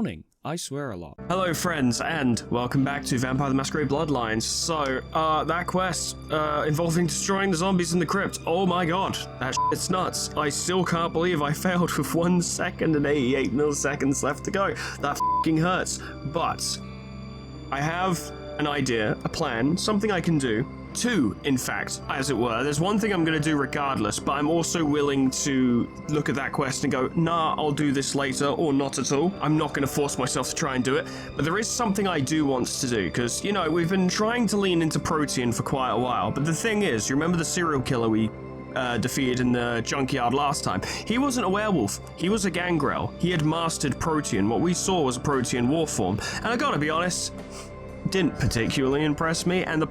morning. I swear a lot. Hello friends, and welcome back to Vampire the Masquerade Bloodlines. So, that quest, involving destroying the zombies in the crypt. Oh my god, that shit's nuts. I still can't believe I failed with 1 second and 88 milliseconds left to go. That f***ing hurts. But, I have an idea, a plan, something I can do. Two, in fact, as it were. There's one thing I'm going to do regardless, but I'm also willing to look at that quest and go, nah, I'll do this later, or not at all. I'm not going to force myself to try and do it, but there is something I do want to do, because, you know, we've been trying to lean into Protean for quite a while, but the thing is, you remember the serial killer we defeated in the junkyard last time? He wasn't a werewolf, he was a gangrel. He had mastered Protean. What we saw was a Protean war form, and I gotta be honest, didn't particularly impress me, and the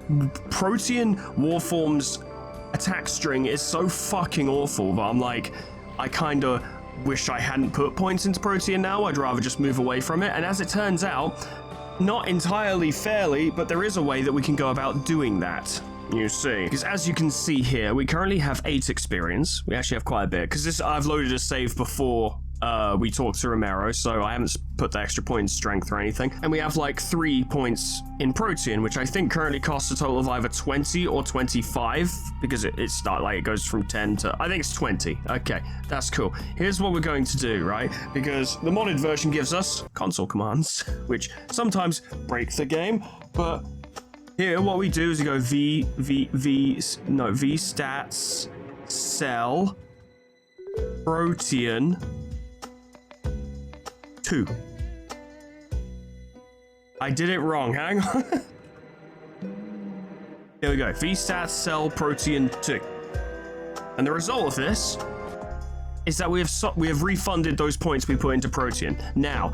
Protean Warform's attack string is so fucking awful that I'm like, I kinda wish I hadn't put points into Protean now. I'd rather just move away from it, and as it turns out, not entirely fairly, but there is a way that we can go about doing that. You see, because as you can see here, we currently have 8 experience. We actually have quite a bit, because I've loaded a save before we talked to Romero, so I haven't put the extra point in strength or anything. And we have like 3 points in Protean, which I think currently costs a total of either 20 or 25, because it goes from 10 to, I think it's 20. Okay, that's cool. Here's what we're going to do, right? Because the modded version gives us console commands, which sometimes break the game, but here what we do is we go V stats, cell, Protean, 2. I did it wrong, hang on. Here we go, V-stats cell Protean 2. And the result of this is that we have refunded those points we put into Protean. Now,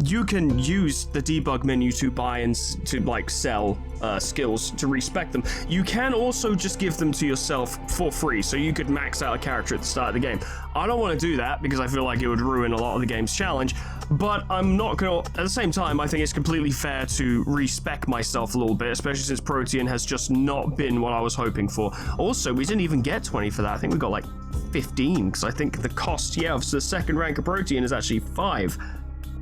you can use the debug menu to buy and to like sell skills to respec them. You can also just give them to yourself for free, so you could max out a character at the start of the game. I don't want to do that because I feel like it would ruin a lot of the game's challenge, but I'm not gonna, at the same time, I think it's completely fair to respec myself a little bit, especially since Protean has just not been what I was hoping for. Also, we didn't even get 20 for that. I think we got like 15, because I think the cost, of the second rank of Protean is actually 5.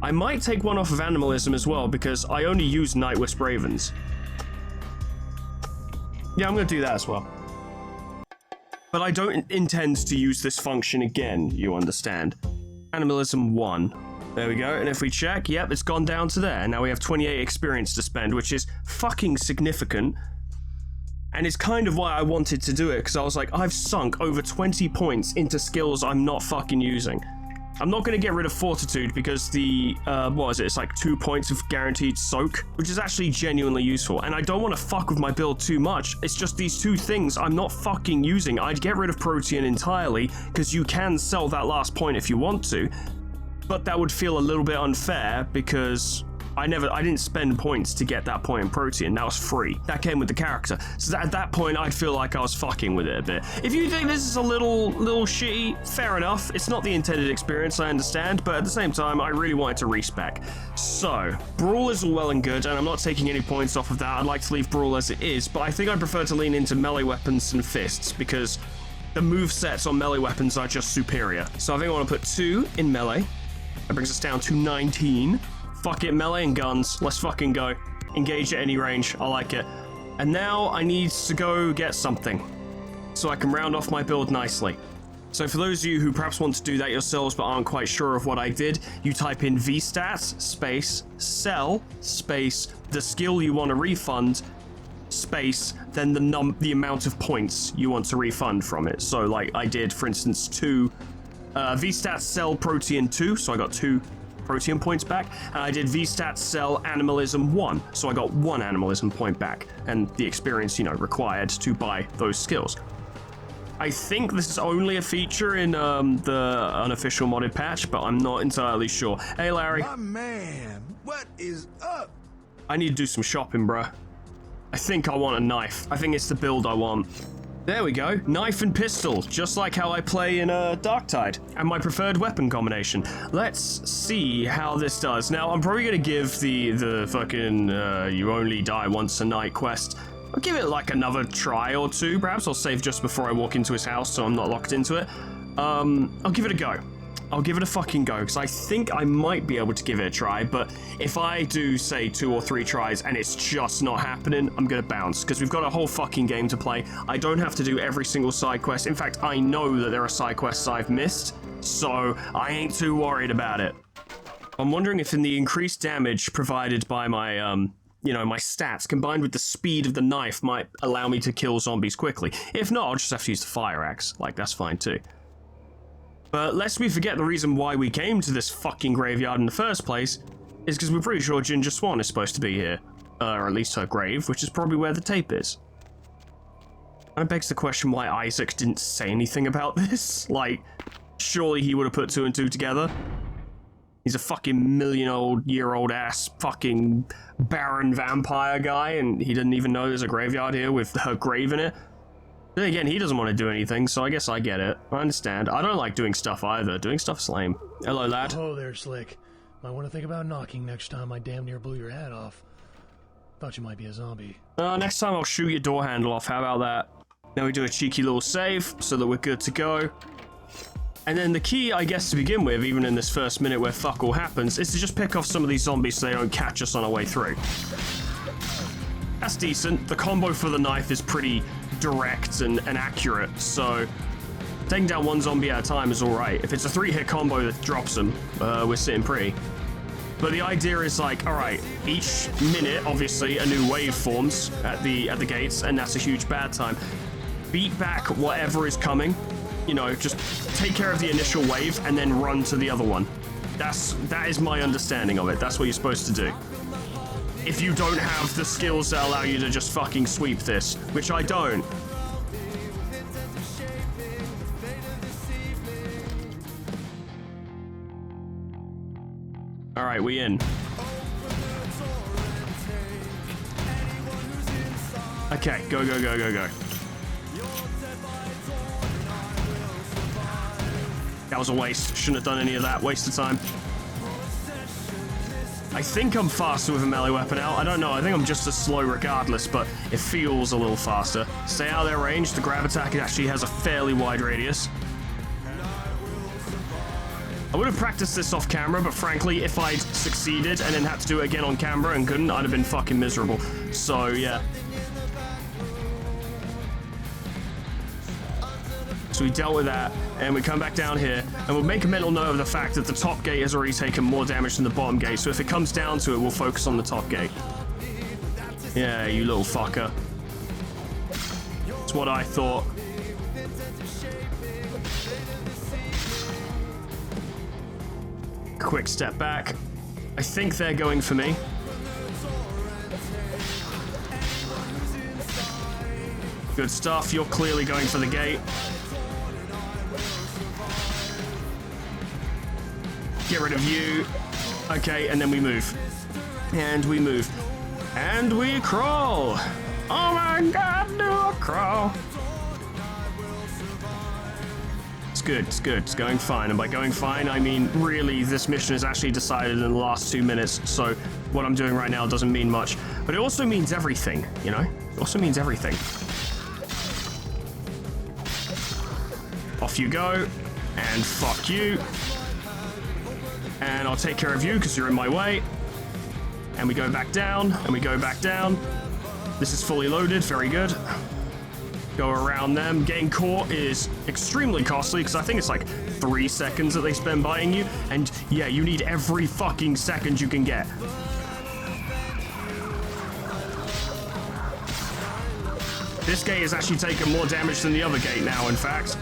I might take one off of Animalism as well, because I only use Night Wisp Ravens. Yeah, I'm gonna do that as well. But I don't intend to use this function again, you understand. Animalism 1. There we go, and if we check, yep, it's gone down to there. Now we have 28 experience to spend, which is fucking significant. And it's kind of why I wanted to do it, because I was like, I've sunk over 20 points into skills I'm not fucking using. I'm not going to get rid of Fortitude because the, it's like 2 points of guaranteed soak, which is actually genuinely useful. And I don't want to fuck with my build too much. It's just these 2 things I'm not fucking using. I'd get rid of Protean entirely, because you can sell that last point if you want to. But that would feel a little bit unfair because I didn't spend points to get that point in Protean. That was free. That came with the character. So at that point, I'd feel like I was fucking with it a bit. If you think this is a little shitty, fair enough. It's not the intended experience, I understand, but at the same time, I really wanted to respec. So, Brawl is all well and good, and I'm not taking any points off of that. I'd like to leave Brawl as it is, but I think I'd prefer to lean into melee weapons and fists, because the movesets on melee weapons are just superior. So I think I want to put 2 in melee. That brings us down to 19. Fuck it, melee and guns. Let's fucking go. Engage at any range. I like it. And now I need to go get something so I can round off my build nicely. So for those of you who perhaps want to do that yourselves but aren't quite sure of what I did, you type in VStats space cell space the skill you want to refund space then the amount of points you want to refund from it. So like I did, for instance, 2 VStats cell Protean 2, so I got 2 Protean points back, and I did VStats cell Animalism 1, so I got 1 Animalism point back, and the experience, required to buy those skills. I think this is only a feature in the unofficial modded patch, but I'm not entirely sure. Hey, Larry. My man, what is up? I need to do some shopping, bruh. I think I want a knife. I think it's the build I want. There we go, knife and pistol, just like how I play in Darktide, and my preferred weapon combination. Let's see how this does. Now, I'm probably gonna give the fucking you only die once a night quest, I'll give it like another try or 2. Perhaps I'll save just before I walk into his house so I'm not locked into it. I'll give it a go. I'll give it a fucking go, because I think I might be able to give it a try, but if I do, say, 2 or 3 tries and it's just not happening, I'm gonna bounce, because we've got a whole fucking game to play. I don't have to do every single side quest. In fact, I know that there are side quests I've missed, so I ain't too worried about it. I'm wondering if in the increased damage provided by my, my stats, combined with the speed of the knife, might allow me to kill zombies quickly. If not, I'll just have to use the fire axe. Like, that's fine too. But lest we forget the reason why we came to this fucking graveyard in the first place, is because we're pretty sure Ginger Swan is supposed to be here. Or at least her grave, which is probably where the tape is. And it begs the question why Isaac didn't say anything about this. Like, surely he would have put 2 and 2 together. He's a fucking million-year-old ass fucking barren vampire guy, and he didn't even know there's a graveyard here with her grave in it. Then again, he doesn't want to do anything, so I guess I get it. I understand. I don't like doing stuff either. Doing stuff's lame. Hello, lad. Oh, there, Slick. Might want to think about knocking next time I damn near blew your head off. Thought you might be a zombie. Next time I'll shoot your door handle off. How about that? Then we do a cheeky little save so that we're good to go. And then the key, I guess, to begin with, even in this first minute where fuck all happens, is to just pick off some of these zombies so they don't catch us on our way through. That's decent. The combo for the knife is pretty direct and accurate, so taking down 1 zombie at a time is alright. If it's a 3-hit combo that drops them, we're sitting pretty. But the idea is like, alright, each minute, obviously, a new wave forms at the gates, and that's a huge bad time. Beat back whatever is coming. You know, just take care of the initial wave and then run to the other one. That is my understanding of it. That's what you're supposed to do. If you don't have the skills that allow you to just fucking sweep this, which I don't. Alright, we in. Okay, go, go, go, go, go. That was a waste. Shouldn't have done any of that. Waste of time. I think I'm faster with a melee weapon out. I don't know. I think I'm just as slow regardless, but it feels a little faster. Stay out of their range. The grab attack actually has a fairly wide radius. I would have practiced this off camera, but frankly, if I'd succeeded and then had to do it again on camera and couldn't, I'd have been fucking miserable. So, yeah. So we dealt with that, and we come back down here, and we'll make a mental note of the fact that the top gate has already taken more damage than the bottom gate, so if it comes down to it, we'll focus on the top gate. Yeah, you little fucker. That's what I thought. Quick step back. I think they're going for me. Good stuff, you're clearly going for the gate. Get rid of you. Okay, and then we move. And we move. And we crawl. Oh my god, do a crawl. It's good, it's good. It's going fine. And by going fine, I mean really this mission is actually decided in the last 2 minutes. So what I'm doing right now doesn't mean much. But it also means everything, you know? It also means everything. Off you go. And fuck you. And I'll take care of you because you're in my way. And we go back down, and we go back down. This is fully loaded, very good. Go around them. Getting caught is extremely costly because I think it's like 3 seconds that they spend biting you. And yeah, you need every fucking second you can get. This gate has actually taken more damage than the other gate now, in fact.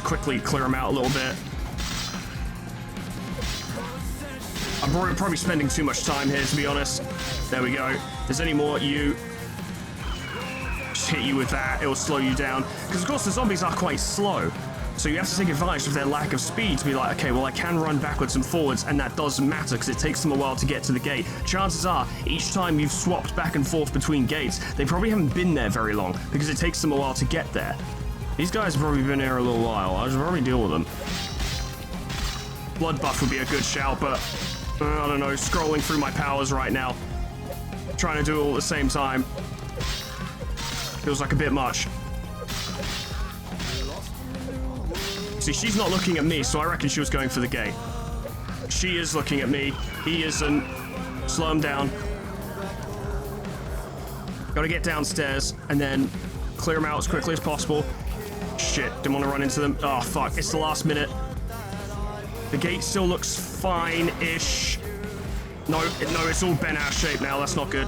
Quickly clear them out a little bit. I'm probably spending too much time here, to be honest. There we go. If there's any more, you just hit you with that. It will slow you down. Because, of course, the zombies are quite slow. So you have to take advantage of their lack of speed to be like, okay, well, I can run backwards and forwards, and that doesn't matter because it takes them a while to get to the gate. Chances are, each time you've swapped back and forth between gates, they probably haven't been there very long because it takes them a while to get there. These guys have probably been here a little while. I should probably deal with them. Blood buff would be a good shout, but I don't know. Scrolling through my powers right now. Trying to do it all at the same time. Feels like a bit much. See, she's not looking at me, so I reckon she was going for the gate. She is looking at me. He isn't. Slow him down. Gotta get downstairs and then clear him out as quickly as possible. Shit, didn't want to run into them. Oh, fuck. It's the last minute. The gate still looks fine-ish. No, it's all bent out of shape now. That's not good.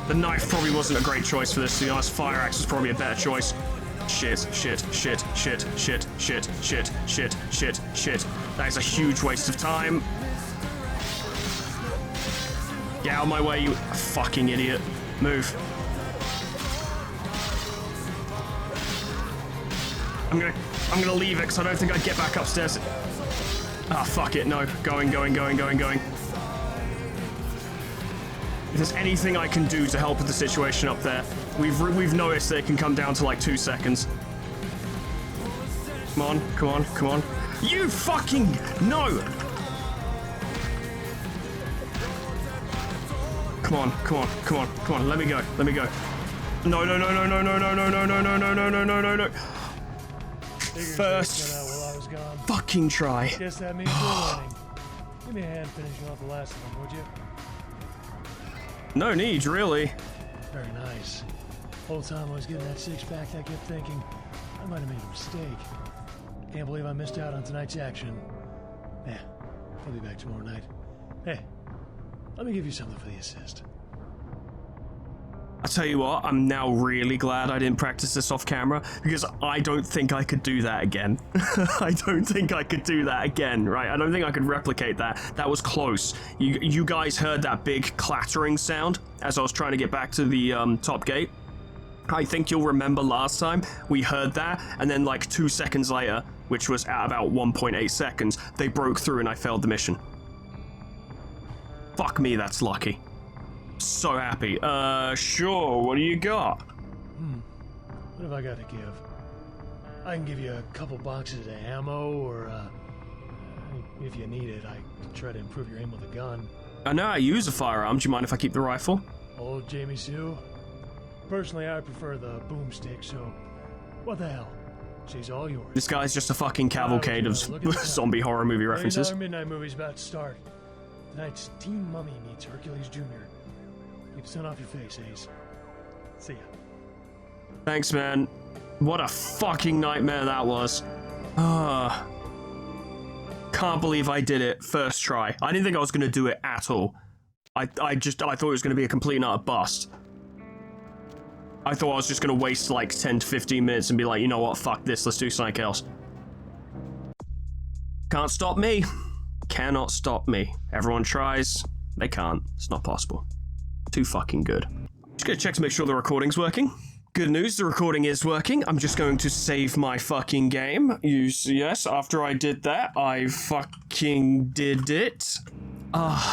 The knife probably wasn't a great choice for this. To be honest, fire axe was probably a better choice. Shit. That is a huge waste of time. Get out of my way, you fucking idiot. Move. I'm gonna leave it because I don't think I'd get back upstairs. Ah, fuck it, no. Going. If there's anything I can do to help with the situation up there, we've noticed they can come down to like 2 seconds. Come on. You fucking no! Come on. Let me go. No. First fucking try. Guess that means we're winning. Give me a hand finishing off the last of them, would you? No need, really. Very nice. Whole time I was getting that six-pack, I kept thinking, I might have made a mistake. Can't believe I missed out on tonight's action. Yeah, I'll be back tomorrow night. Hey, let me give you something for the assist. I tell you what, I'm now really glad I didn't practice this off camera because I don't think I could do that again. I don't think I could do that again, right? I don't think I could replicate that. That was close. You guys heard that big clattering sound as I was trying to get back to the top gate. I think you'll remember last time we heard that, and then like 2 seconds later, which was at about 1.8 seconds, they broke through and I failed the mission. Fuck me, that's lucky. So happy. Sure, what do you got? What have I got to give? I can give you a couple boxes of ammo, or if you need it, I can try to improve your aim with a gun. I know I use a firearm. Do you mind if I keep the rifle? Old Jamie Sue? Personally, I prefer the boomstick, so what the hell? She's all yours. This guy's just a fucking cavalcade of zombie horror movie references. $1 midnight movie's about to start. Tonight's Teen Mummy meets Hercules Jr. Keep the sun off your face, Ace. See ya. Thanks, man. What a fucking nightmare that was. Can't believe I did it first try. I didn't think I was going to do it at all. I thought it was going to be a complete and utter bust. I thought I was just going to waste like 10 to 15 minutes and be like, you know what, fuck this, let's do something else. Can't stop me. Cannot stop me. Everyone tries. They can't. It's not possible. Too fucking good. Just gonna check to make sure the recording's working. Good news, the recording is working. I'm just going to save my fucking game. Yes, after I did that, I fucking did it.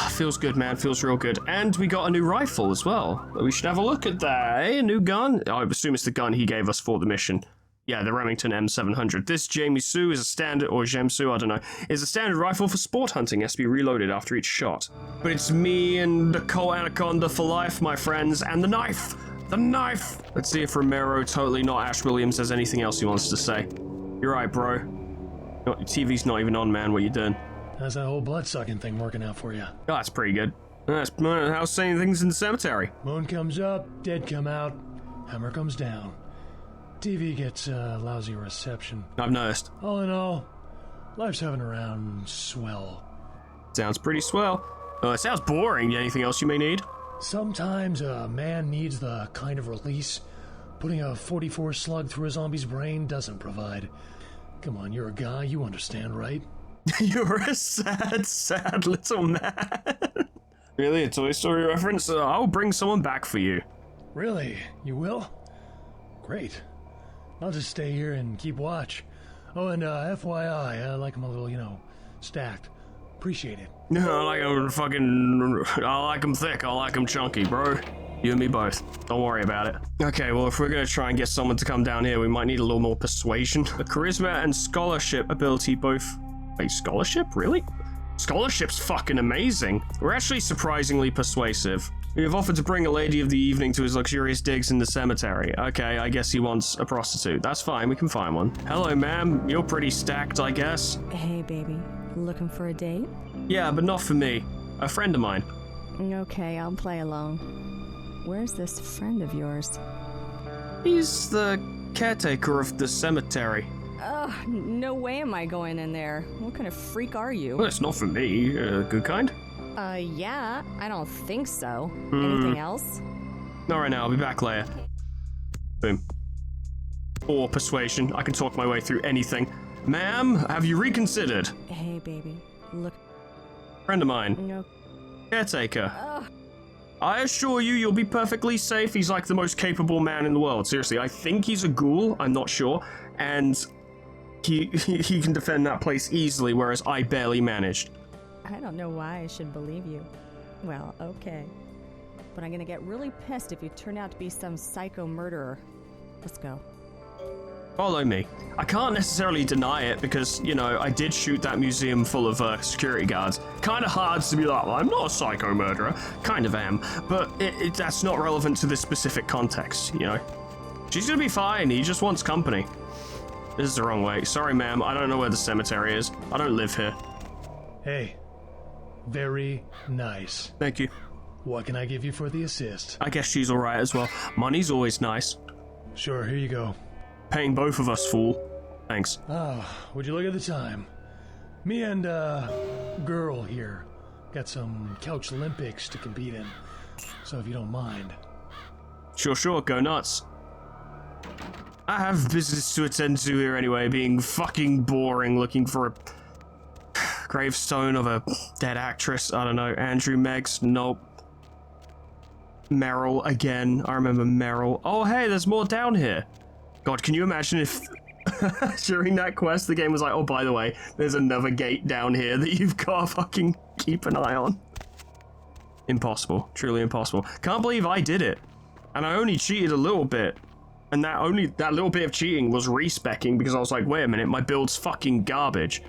Feels good, man. Feels real good. And we got a new rifle as well. We should have a look at that, eh? A new gun? I assume it's the gun he gave us for the mission. Yeah, the Remington M700. This Jamie Sue is a standard, or Gemsu, I don't know, is a standard rifle for sport hunting. It has to be reloaded after each shot. But it's me and the Colt Anaconda for life, my friends, and the knife! The knife! Let's see if Romero, totally not Ash Williams, has anything else he wants to say. You're right, bro. Your TV's not even on, man. What are you doing? How's that whole blood-sucking thing working out for you? Oh, that's pretty good. That's how's saying things in the cemetery. Moon comes up, dead come out, hammer comes down. TV gets lousy reception. I've noticed. All in all, life's having around swell. Sounds pretty swell. It sounds boring. Anything else you may need? Sometimes a man needs the kind of release putting a 44 slug through a zombie's brain doesn't provide. Come on, you're a guy, you understand, right? You're a sad, sad little man. Really? A Toy Story reference? I'll bring someone back for you. Really? You will? Great. I'll just stay here and keep watch. Oh, and FYI, I like them a little, stacked. Appreciate it. No, I like them thick, I like them chunky, bro. You and me both. Don't worry about it. Okay, well, if we're gonna try and get someone to come down here, we might need a little more persuasion. The charisma and scholarship ability both... Wait, scholarship? Really? Scholarship's fucking amazing. We're actually surprisingly persuasive. We have offered to bring a lady of the evening to his luxurious digs in the cemetery. Okay, I guess he wants a prostitute. That's fine, we can find one. Hello, ma'am. You're pretty stacked, I guess. Hey, baby. Looking for a date? Yeah, but not for me. A friend of mine. Okay, I'll play along. Where's this friend of yours? He's the caretaker of the cemetery. Ugh, no way am I going in there. What kind of freak are you? Well, it's not for me. Good kind? Yeah, I don't think so. Anything else? Not right now, I'll be back later. Boom. Or persuasion. I can talk my way through anything. Ma'am, have you reconsidered? Hey, baby. Look. Friend of mine. No. Caretaker. I assure you, you'll be perfectly safe. He's like the most capable man in the world. Seriously, I think he's a ghoul. I'm not sure. And he can defend that place easily, whereas I barely managed. I don't know why I should believe you. Well, okay. But I'm gonna get really pissed if you turn out to be some psycho murderer. Let's go. Follow me. I can't necessarily deny it because, you know, I did shoot that museum full of security guards. Kind of hard to be like, well, I'm not a psycho murderer. Kind of am. But that's not relevant to this specific context, you know. She's gonna be fine. He just wants company. This is the wrong way. Sorry, ma'am. I don't know where the cemetery is. I don't live here. Hey, very nice. Thank you. What can I give you for the assist? I guess she's alright as well. Money's always nice. Sure, here you go. Paying both of us, fool. Thanks. Would you look at the time? Me and, girl here got some couch Olympics to compete in. So if you don't mind. Sure, go nuts. I have business to attend to here anyway, being fucking boring, looking for a gravestone of a dead actress. I don't know. Andrew Meggs? Nope. Meryl again. I remember Meryl. Oh, hey, there's more down here. God, can you imagine if during that quest the game was like, oh, by the way, there's another gate down here that you've got to fucking keep an eye on. Impossible. Truly impossible. Can't believe I did it. And I only cheated a little bit. And that little bit of cheating was respecking because I was like, wait a minute, my build's fucking garbage.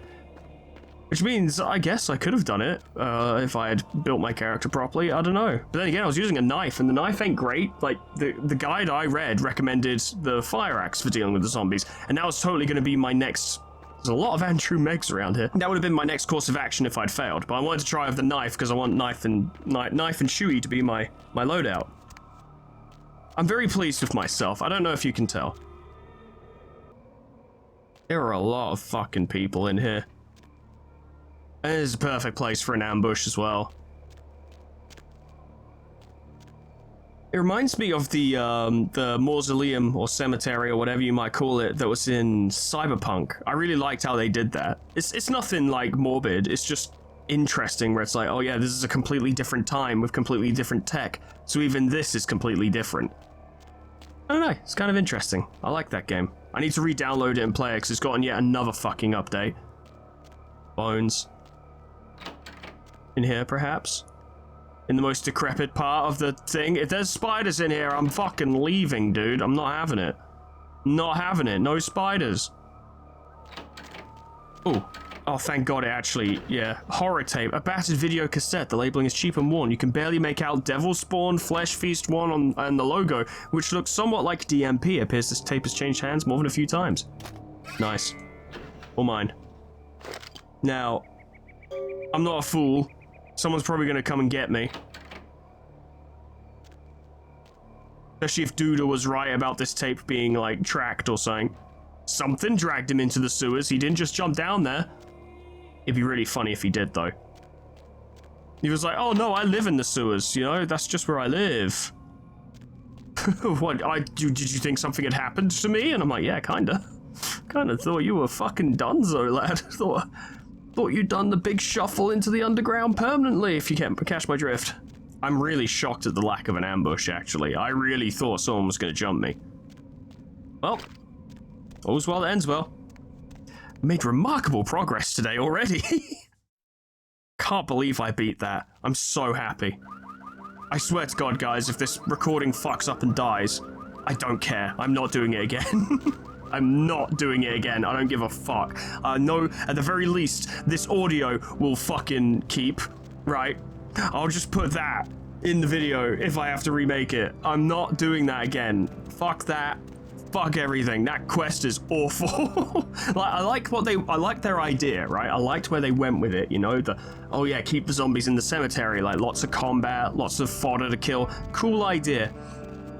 Which means I guess I could have done it if I had built my character properly. I don't know. But then again, I was using a knife, and the knife ain't great. Like, the guide I read recommended the fire axe for dealing with the zombies, and that was totally going to be my next... There's a lot of Andrew Meggs around here. That would have been my next course of action if I'd failed, but I wanted to try with the knife because I want knife and Chewie to be my loadout. I'm very pleased with myself. I don't know if you can tell. There are a lot of fucking people in here. And this is a perfect place for an ambush as well. It reminds me of the mausoleum or cemetery or whatever you might call it that was in Cyberpunk. I really liked how they did that. It's nothing like morbid. It's just interesting where it's like, oh yeah, this is a completely different time with completely different tech. So even this is completely different. I don't know. It's kind of interesting. I like that game. I need to re-download it and play it because it's gotten yet another fucking update. Bones. In here, perhaps? In the most decrepit part of the thing? If there's spiders in here, I'm fucking leaving, dude. I'm not having it. Not having it. No spiders. Ooh. Oh, thank God it actually, yeah. Horror tape. A battered video cassette. The labeling is cheap and worn. You can barely make out Devil Spawn, Flesh Feast 1 and the logo, which looks somewhat like DMP. It appears this tape has changed hands more than a few times. Nice. All mine. Now, I'm not a fool. Someone's probably going to come and get me. Especially if Duda was right about this tape being, like, tracked or something. Something dragged him into the sewers. He didn't just jump down there. It'd be really funny if he did, though. He was like, oh, no, I live in the sewers, you know? That's just where I live. What, did you think something had happened to me? And I'm like, yeah, kinda. Kinda thought you were fucking donezo, lad. Thought you'd done the big shuffle into the underground permanently, if you can't catch my drift. I'm really shocked at the lack of an ambush, actually. I really thought someone was going to jump me. Well, all's well that ends well. Made remarkable progress today already. Can't believe I beat that. I'm so happy. I swear to God, guys, if this recording fucks up and dies, I don't care. I'm not doing it again. I'm not doing it again. I don't give a fuck. No, at the very least, this audio will fucking keep, right? I'll just put that in the video if I have to remake it. I'm not doing that again. Fuck that. Fuck everything. That quest is awful. I like their idea, right? I liked where they went with it, you know, oh yeah, keep the zombies in the cemetery, like lots of combat, lots of fodder to kill. Cool idea.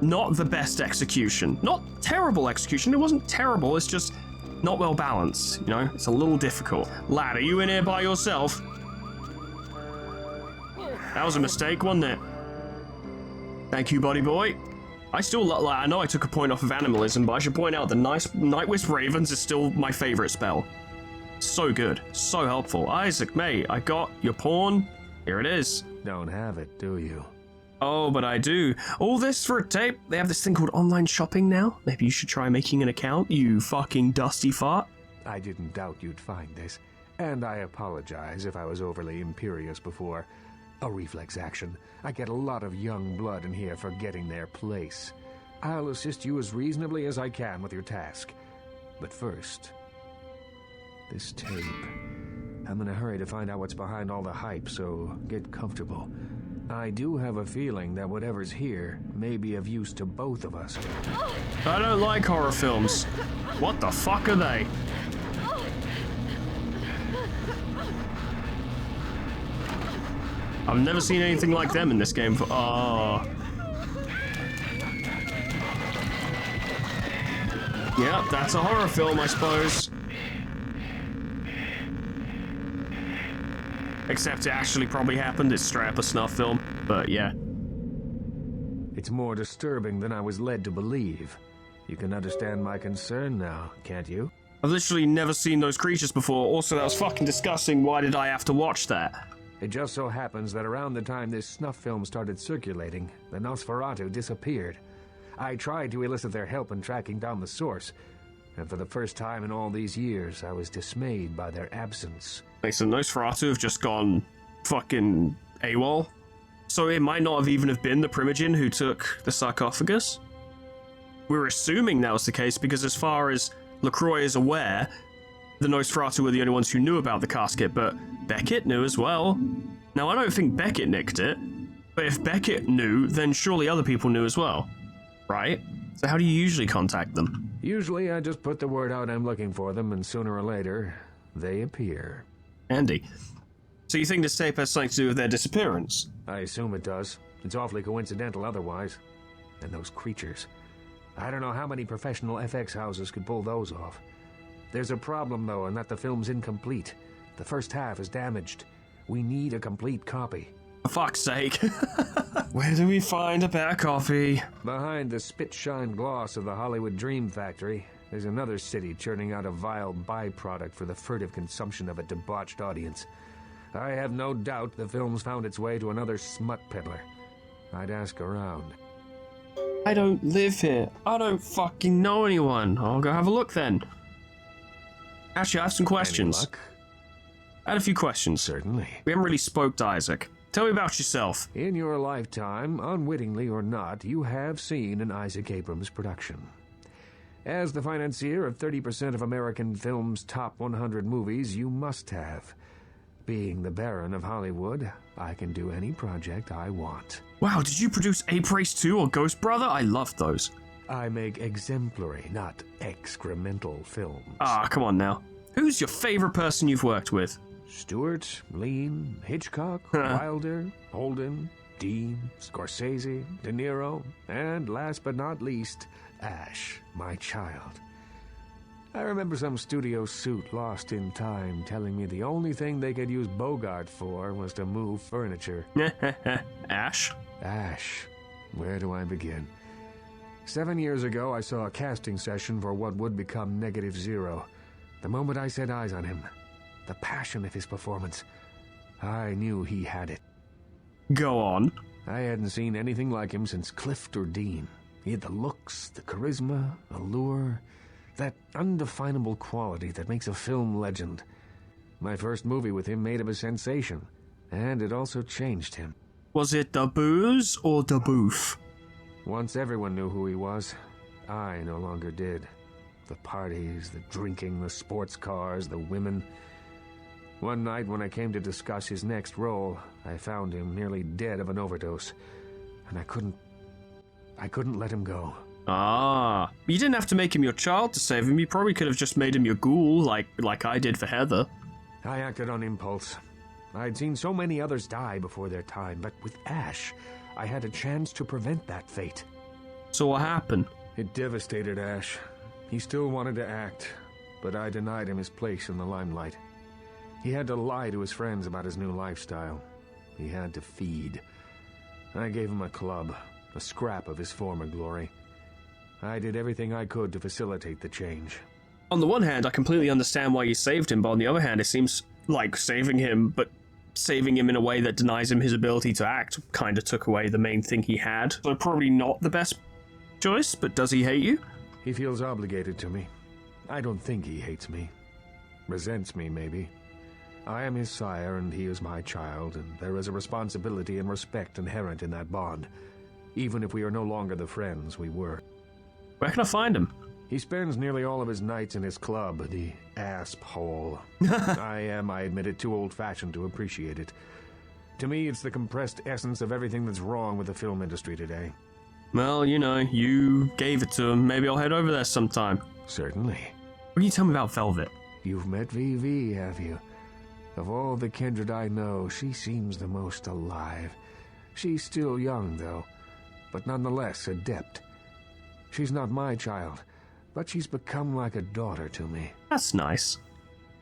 Not the best execution. Not terrible execution. It wasn't terrible. It's just not well balanced, you know? It's a little difficult. Lad, are you in here by yourself? That was a mistake, wasn't it? Thank you, buddy boy. I know I took a point off of animalism, but I should point out the Night Wisp Ravens is still my favorite spell. So good. So helpful. Isaac, mate, I got your pawn. Here it is. Don't have it, do you? Oh, but I do. All this for a tape? They have this thing called online shopping now? Maybe you should try making an account, you fucking dusty fart. I didn't doubt you'd find this, and I apologize if I was overly imperious before. A reflex action. I get a lot of young blood in here forgetting their place. I'll assist you as reasonably as I can with your task. But first, this tape. I'm in a hurry to find out what's behind all the hype, so get comfortable. I do have a feeling that whatever's here may be of use to both of us. I don't like horror films. What the fuck are they? I've never seen anything like them in this game for. Oh. Yep, that's a horror film, I suppose. Except it actually probably happened. It's straight up a snuff film. But yeah. It's more disturbing than I was led to believe. You can understand my concern now, can't you? I've literally never seen those creatures before. Also, that was fucking disgusting. Why did I have to watch that? It just so happens that around the time this snuff film started circulating, the Nosferatu disappeared. I tried to elicit their help in tracking down the source, and for the first time in all these years, I was dismayed by their absence. Wait, so Nosferatu have just gone fucking AWOL? So it might not have even have been the Primogen who took the sarcophagus? We're assuming that was the case because as far as LaCroix is aware, the Nosferatu were the only ones who knew about the casket, but Beckett knew as well. Now, I don't think Beckett nicked it, but if Beckett knew, then surely other people knew as well, right? So how do you usually contact them? Usually, I just put the word out I'm looking for them, and sooner or later, they appear. Andy. So you think this tape has something to do with their disappearance? I assume it does. It's awfully coincidental otherwise. And those creatures. I don't know how many professional FX houses could pull those off. There's a problem, though, in that the film's incomplete. The first half is damaged. We need a complete copy. For fuck's sake. Where do we find a better copy? Behind the spit-shine gloss of the Hollywood Dream Factory, there's another city churning out a vile byproduct for the furtive consumption of a debauched audience. I have no doubt the film's found its way to another smut peddler. I'd ask around. I don't live here. I don't fucking know anyone. I'll go have a look then. Actually, I have some questions. Any luck? I had a few questions. Certainly. We haven't really spoke to Isaac. Tell me about yourself. In your lifetime, unwittingly or not, you have seen an Isaac Abrams production. As the financier of 30% of American film's top 100 movies, you must have. Being the Baron of Hollywood, I can do any project I want. Wow, did you produce Ape Race 2 or Ghost Brother? I loved those. I make exemplary, not excremental films. Ah, come on now. Who's your favorite person you've worked with? Stewart, Lean, Hitchcock, Wilder, Holden, Dean, Scorsese, De Niro, and last but not least, Ash, my child. I remember some studio suit lost in time telling me the only thing they could use Bogart for was to move furniture. Ash? Ash. Where do I begin? 7 years ago, I saw a casting session for what would become Negative Zero. The moment I set eyes on him, the passion of his performance, I knew he had it. Go on. I hadn't seen anything like him since Clift or Dean. He had the looks, the charisma, allure, that undefinable quality that makes a film legend. My first movie with him made him a sensation, and it also changed him. Was it the booze or the boof? Once everyone knew who he was, I no longer did. the parties, the drinking, the sports cars, the women. One night when I came to discuss his next role, I found him nearly dead of an overdose. And I couldn't let him go. Ah, you didn't have to make him your child to save him. You probably could have just made him your ghoul, like I did for Heather. I acted on impulse. I'd seen so many others die before their time, but with Ash, I had a chance to prevent that fate. So what happened? It devastated Ash. He still wanted to act, but I denied him his place in the limelight. He had to lie to his friends about his new lifestyle. He had to feed. I gave him a club, a scrap of his former glory. I did everything I could to facilitate the change. On the one hand, I completely understand why you saved him, but on the other hand, it seems like saving him, but saving him in a way that denies him his ability to act kind of took away the main thing he had. So probably not the best choice, but does he hate you? He feels obligated to me. I don't think he hates me. Resents me, maybe. I am his sire, and he is my child, and there is a responsibility and respect inherent in that bond, even if we are no longer the friends we were. Where can I find him? He spends nearly all of his nights in his club, the Asp Hole. I admit it, too old-fashioned to appreciate it. To me, it's the compressed essence of everything that's wrong with the film industry today. Well, you know, you gave it to him. Maybe I'll head over there sometime. Certainly. What can you tell me about Velvet? You've met VV, have you? Of all the kindred I know, she seems the most alive. She's still young, though, but nonetheless adept. She's not my child, but she's become like a daughter to me. That's nice.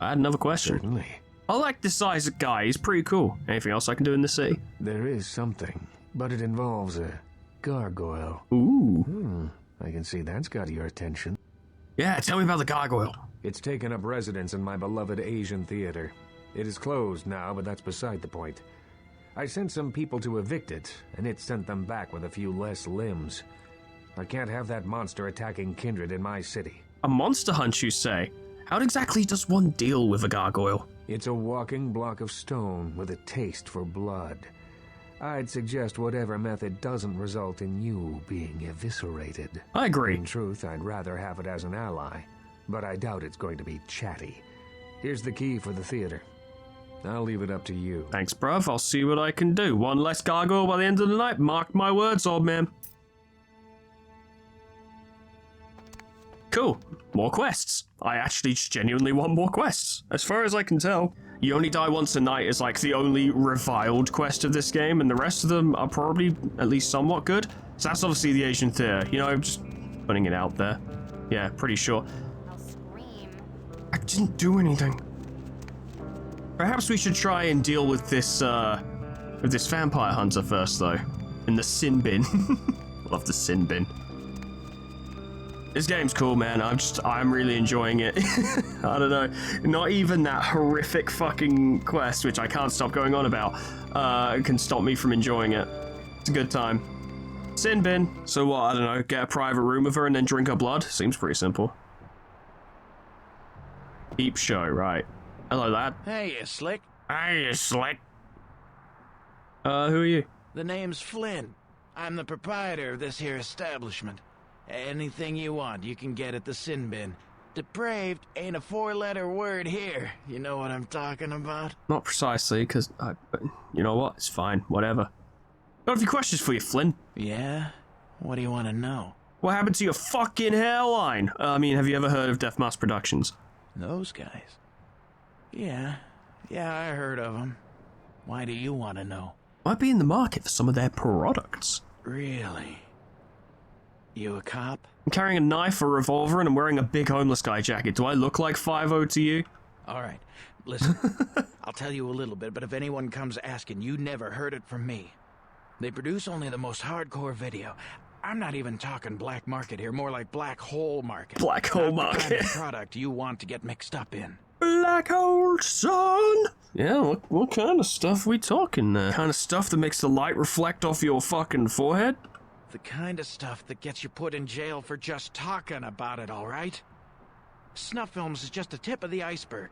I had another question. Certainly. I like this Isaac guy. He's pretty cool. Anything else I can do in the city? There is something, but it involves a gargoyle. Ooh. I can see that's got your attention. Yeah, tell me about the gargoyle. It's taken up residence in my beloved Asian theater. It is closed now, but that's beside the point. I sent some people to evict it, and it sent them back with a few less limbs. I can't have that monster attacking kindred in my city. A monster hunt, you say? How exactly does one deal with a gargoyle? It's a walking block of stone with a taste for blood. I'd suggest whatever method doesn't result in you being eviscerated. I agree. In truth, I'd rather have it as an ally, but I doubt it's going to be chatty. Here's the key for the theater. I'll leave it up to you. Thanks, bruv. I'll see what I can do. One less gargoyle by the end of the night. Mark my words, old man. Cool. More quests. I actually genuinely want more quests. As far as I can tell, you only die once a night is like the only reviled quest of this game, and the rest of them are probably at least somewhat good. So that's obviously the Asian theater. You know, just putting it out there. Yeah, pretty sure. I'll scream. I didn't do anything. Perhaps we should try and deal with this vampire hunter first, though. In the sin bin. Love the sin bin. This game's cool, man. I'm really enjoying it. I don't know. Not even that horrific fucking quest, which I can't stop going on about, can stop me from enjoying it. It's a good time. Sin bin. So what, I don't know, get a private room with her and then drink her blood? Seems pretty simple. Peep show, right. Hello, lad. Hey, you slick. Hey, you slick. Who are you? The name's Flynn. I'm the proprietor of this here establishment. Anything you want, you can get at the sin bin. Depraved ain't a four-letter word here. You know what I'm talking about? Not precisely, because you know what? It's fine. Whatever. Got a few questions for you, Flynn. Yeah? What do you want to know? What happened to your fucking hairline? I mean, have you ever heard of Death Mask Productions? Those guys? Yeah, I heard of them. Why do you want to know? Might be in the market for some of their products. Really? You a cop? I'm carrying a knife, a revolver, and I'm wearing a big homeless guy jacket. Do I look like 5-0 to you? All right, listen. I'll tell you a little bit, but if anyone comes asking, you never heard it from me. They produce only the most hardcore video. I'm not even talking black market here, more like black hole market. Black hole Not the kind market. of product you want to get mixed up in. Black hole, son! Yeah, what kind of stuff we talking there? Kind of stuff that makes the light reflect off your fucking forehead? The kind of stuff that gets you put in jail for just talking about it, all right? Snuff films is just the tip of the iceberg.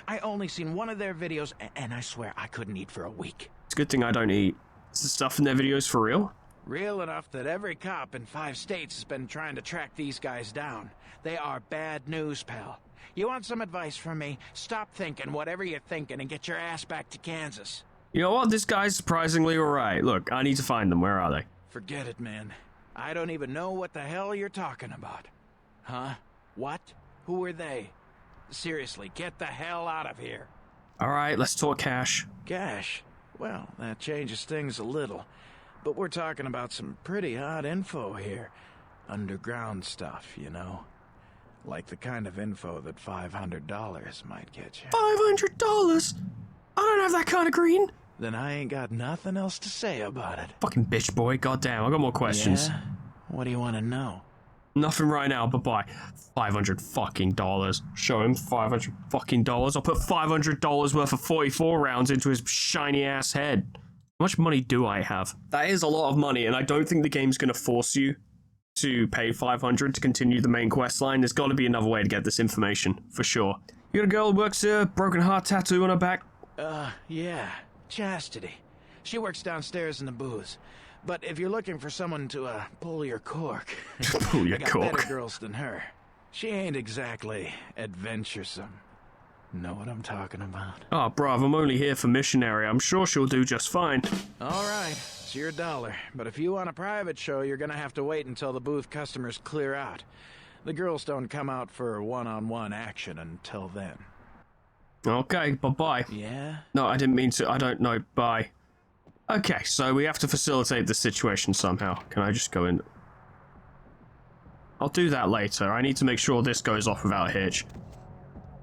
I only seen one of their videos, and I swear I couldn't eat for a week. It's a good thing I don't eat. Is the stuff in their videos for real? Real enough that every cop in 5 states has been trying to track these guys down. They are bad news, pal. You want some advice from me? Stop thinking whatever you're thinking and get your ass back to Kansas. You know what? This guy's surprisingly alright. Look, I need to find them. Where are they? Forget it, man. I don't even know what the hell you're talking about. Huh? What? Who are they? Seriously, get the hell out of here. Alright, let's talk cash. Cash? Well, that changes things a little. But we're talking about some pretty hot info here. Underground stuff, you know. Like the kind of info that $500 might get you. $500? I don't have that kind of green. Then I ain't got nothing else to say about it. Fucking bitch boy, goddamn, I got more questions. Yeah? What do you want to know? Nothing right now, but buy $500 fucking dollars. Show him $500 fucking dollars. I'll put $500 worth of 44 rounds into his shiny ass head. How much money do I have? That is a lot of money, and I don't think the game's gonna force you to pay $500 to continue the main quest line. There's got to be another way to get this information, for sure. You got a girl who works a broken heart tattoo on her back? Yeah. Chastity. She works downstairs in the booth. But if you're looking for someone to, pull your cork... Pull your I got cork. better girls than her. She ain't exactly adventuresome. Know what I'm talking about? Oh, bruv, I'm only here for missionary. I'm sure she'll do just fine. All right, it's your dollar. But if you want a private show, you're gonna have to wait until the booth customers clear out. The girls don't come out for one-on-one action until then. Okay, bye-bye. Yeah? No, I didn't mean to. I don't know. Bye. Okay, so we have to facilitate the situation somehow. Can I just go in? I'll do that later. I need to make sure this goes off without a hitch.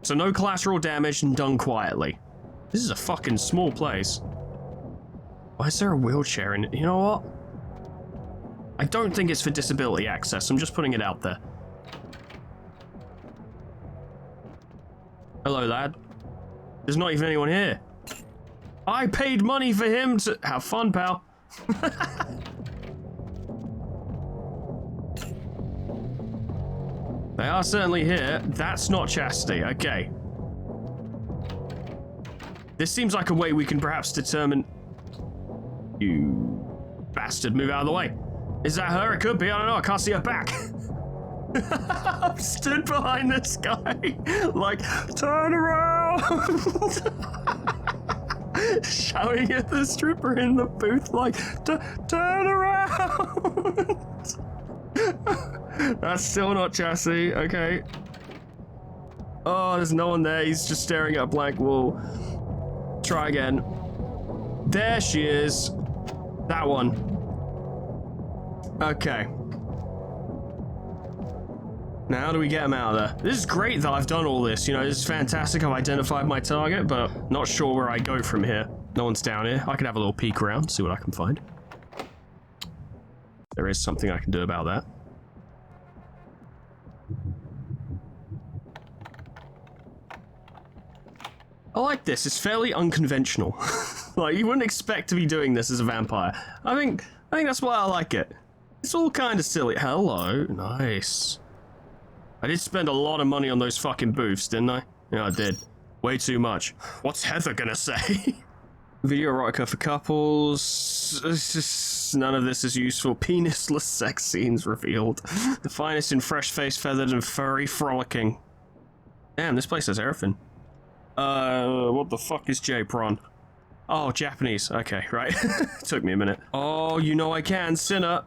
So no collateral damage and done quietly. This is a fucking small place. Why is there a wheelchair in it? You know what? I don't think it's for disability access. I'm just putting it out there. Hello, lad. There's not even anyone here. I paid money for him to... Have fun, pal. They are certainly here. That's not Chastity. Okay. This seems like a way we can perhaps determine... You bastard, move out of the way. Is that her? It could be. I don't know. I can't see her back. I'm stood behind this guy. Like, turn around. Shouting at the stripper in the booth like, turn around. That's still not Chastity. Okay. Oh, there's no one there. He's just staring at a blank wall. Try again. There she is. That one. Okay. Now, how do we get him out of there? This is great that I've done all this. You know, this is fantastic. I've identified my target, but not sure where I go from here. No one's down here. I can have a little peek around, see what I can find. There is something I can do about that. I like this. It's fairly unconventional. Like, you wouldn't expect to be doing this as a vampire. I think that's why I like it. It's all kind of silly. Hello. Nice. I did spend a lot of money on those fucking booths, didn't I? Yeah, I did. Way too much. What's Heather gonna say? Video erotica for couples. None of this is useful. Penisless sex scenes revealed. The finest in fresh face, feathered, and furry frolicking. Damn, this place has everything. What the fuck is J-Pron? Oh, Japanese. Okay, right. Took me a minute. Oh, you know I can. Sinner.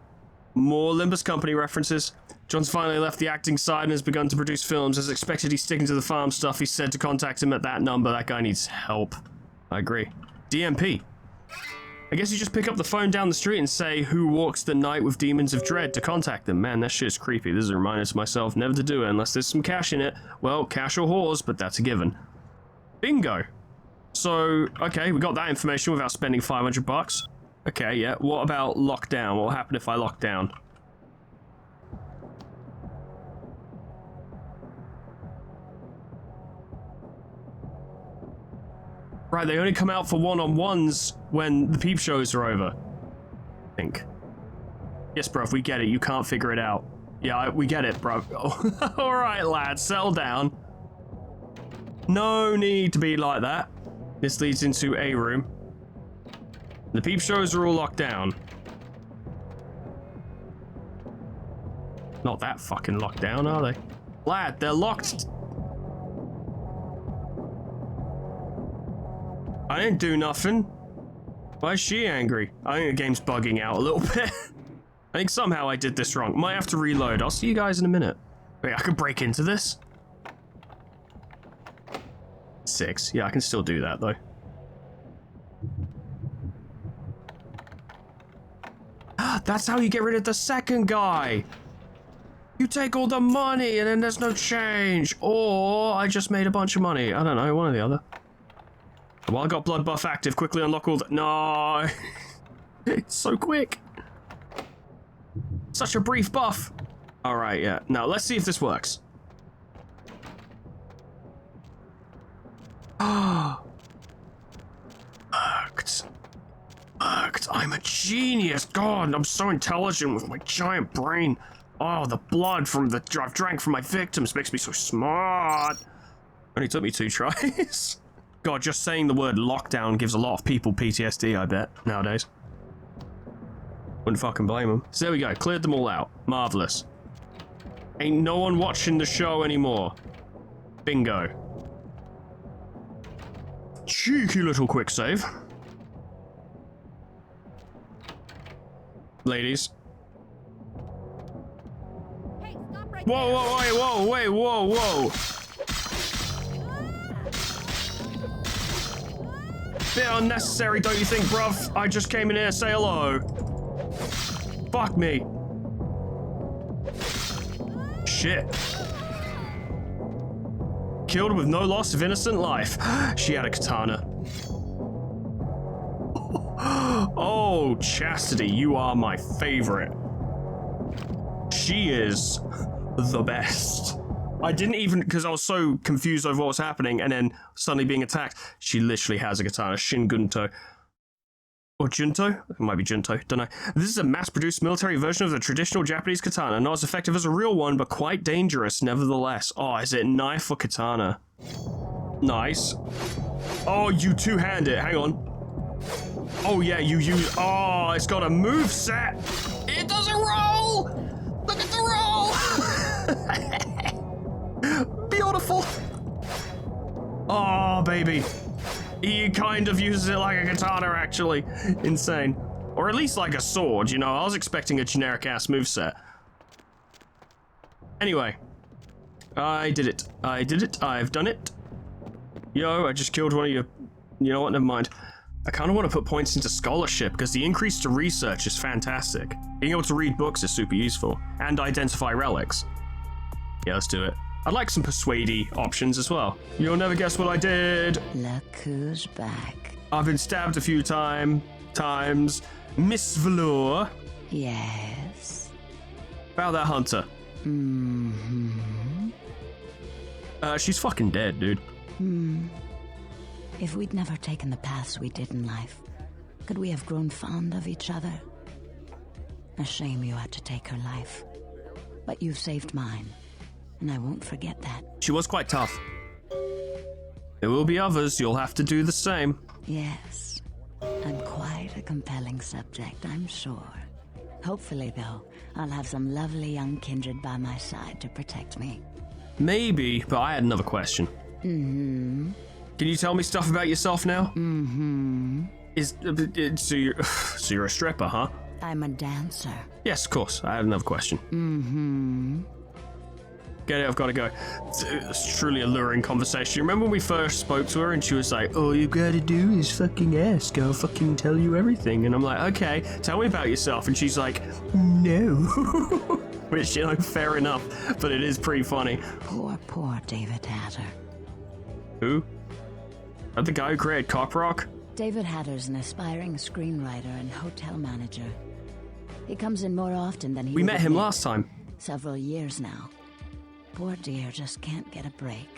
More Limbus Company references. John's finally left the acting side and has begun to produce films. As expected, he's sticking to the farm stuff. He said to contact him at that number. That guy needs help. I agree. DMP. I guess you just pick up the phone down the street and say, who walks the night with demons of dread, to contact them. Man, that shit's creepy. This is a reminder to myself never to do it unless there's some cash in it. Well, cash or whores, but that's a given. Bingo. So, okay, we got that information without spending $500. Okay, yeah. What about lockdown? What will happen if I lock down? Right, they only come out for one-on-ones when the peep shows are over. I think. Yes, bruv, we get it. You can't figure it out. Yeah, we get it, bruv. Alright, lads, settle down. No need to be like that. This leads into a room. The peep shows are all locked down. Not that fucking locked down, are they? Lad, they're locked. I didn't do nothing. Why is she angry? I think the game's bugging out a little bit. I think somehow I did this wrong. Might have to reload. I'll see you guys in a minute. Wait, I can break into this? 6. Yeah, I can still do that, though. That's how you get rid of the second guy. You take all the money and then there's no change. Or I just made a bunch of money. I don't know, one or the other. Well, I got blood buff active. Quickly unlock all the... No! It's so quick. Such a brief buff. Alright, yeah. Now, let's see if this works. Worked. I'm a genius. God, I'm so intelligent with my giant brain. Oh, the blood from the I've drank from my victims makes me so smart. Only took me 2 tries. God, just saying the word lockdown gives a lot of people PTSD, I bet, nowadays. Wouldn't fucking blame them. So there we go, cleared them all out. Marvelous. Ain't no one watching the show anymore. Bingo. Cheeky little quick save. Ladies. Hey, stop right Whoa, whoa, wait, whoa, wait, whoa, whoa. Bit unnecessary, don't you think, bruv? I just came in here to say hello. Fuck me. Shit. Killed with no loss of innocent life. She had a katana. Oh, Chastity, you are my favorite. She is the best. I didn't even, because I was so confused over what was happening, and then suddenly being attacked. She literally has a katana, Shin Gunto. Or Junto? It might be Junto, don't know. This is a mass-produced military version of the traditional Japanese katana, not as effective as a real one, but quite dangerous nevertheless. Oh, is it knife or katana? Nice. Oh, you two-hand it, hang on. Oh yeah, you use, oh, it's got a move set. It doesn't roll! Look at the roll! Beautiful. Oh, baby. He kind of uses it like a katana, actually. Insane. Or at least like a sword, you know? I was expecting a generic-ass moveset. Anyway. I did it. I did it. I've done it. Yo, I just killed one of you. You know what? Never mind. I kind of want to put points into scholarship because the increase to research is fantastic. Being able to read books is super useful. And identify relics. Yeah, let's do it. I'd like some persuadey options as well. You'll never guess what I did. Look who's back. I've been stabbed a few times. Miss Velour. Yes. About that hunter. Mm-hmm. She's fucking dead, dude. If we'd never taken the paths we did in life, could we have grown fond of each other? A shame you had to take her life. But you saved mine, and I won't forget that. She was quite tough. There will be others, you'll have to do the same. Yes. I'm quite a compelling subject, I'm sure. Hopefully, though, I'll have some lovely young kindred by my side to protect me. Maybe, but I had another question. Mm-hmm. Can you tell me stuff about yourself now? Mm-hmm. So you're a stripper, huh? I'm a dancer. Yes, of course. I had another question. Mm-hmm. Get it, I've got to go. It's truly alluring conversation. You remember when we first spoke to her and she was like, all you gotta do is fucking ask, I'll fucking tell you everything. And I'm like, okay, tell me about yourself. And she's like, no. Which, you know, fair enough, but it is pretty funny. Poor David Hatter. Who? The guy who created Cop Rock? David Hatter's an aspiring screenwriter and hotel manager. He comes in more often than he We would met him admit. last time. Several years now. Poor dear just can't get a break.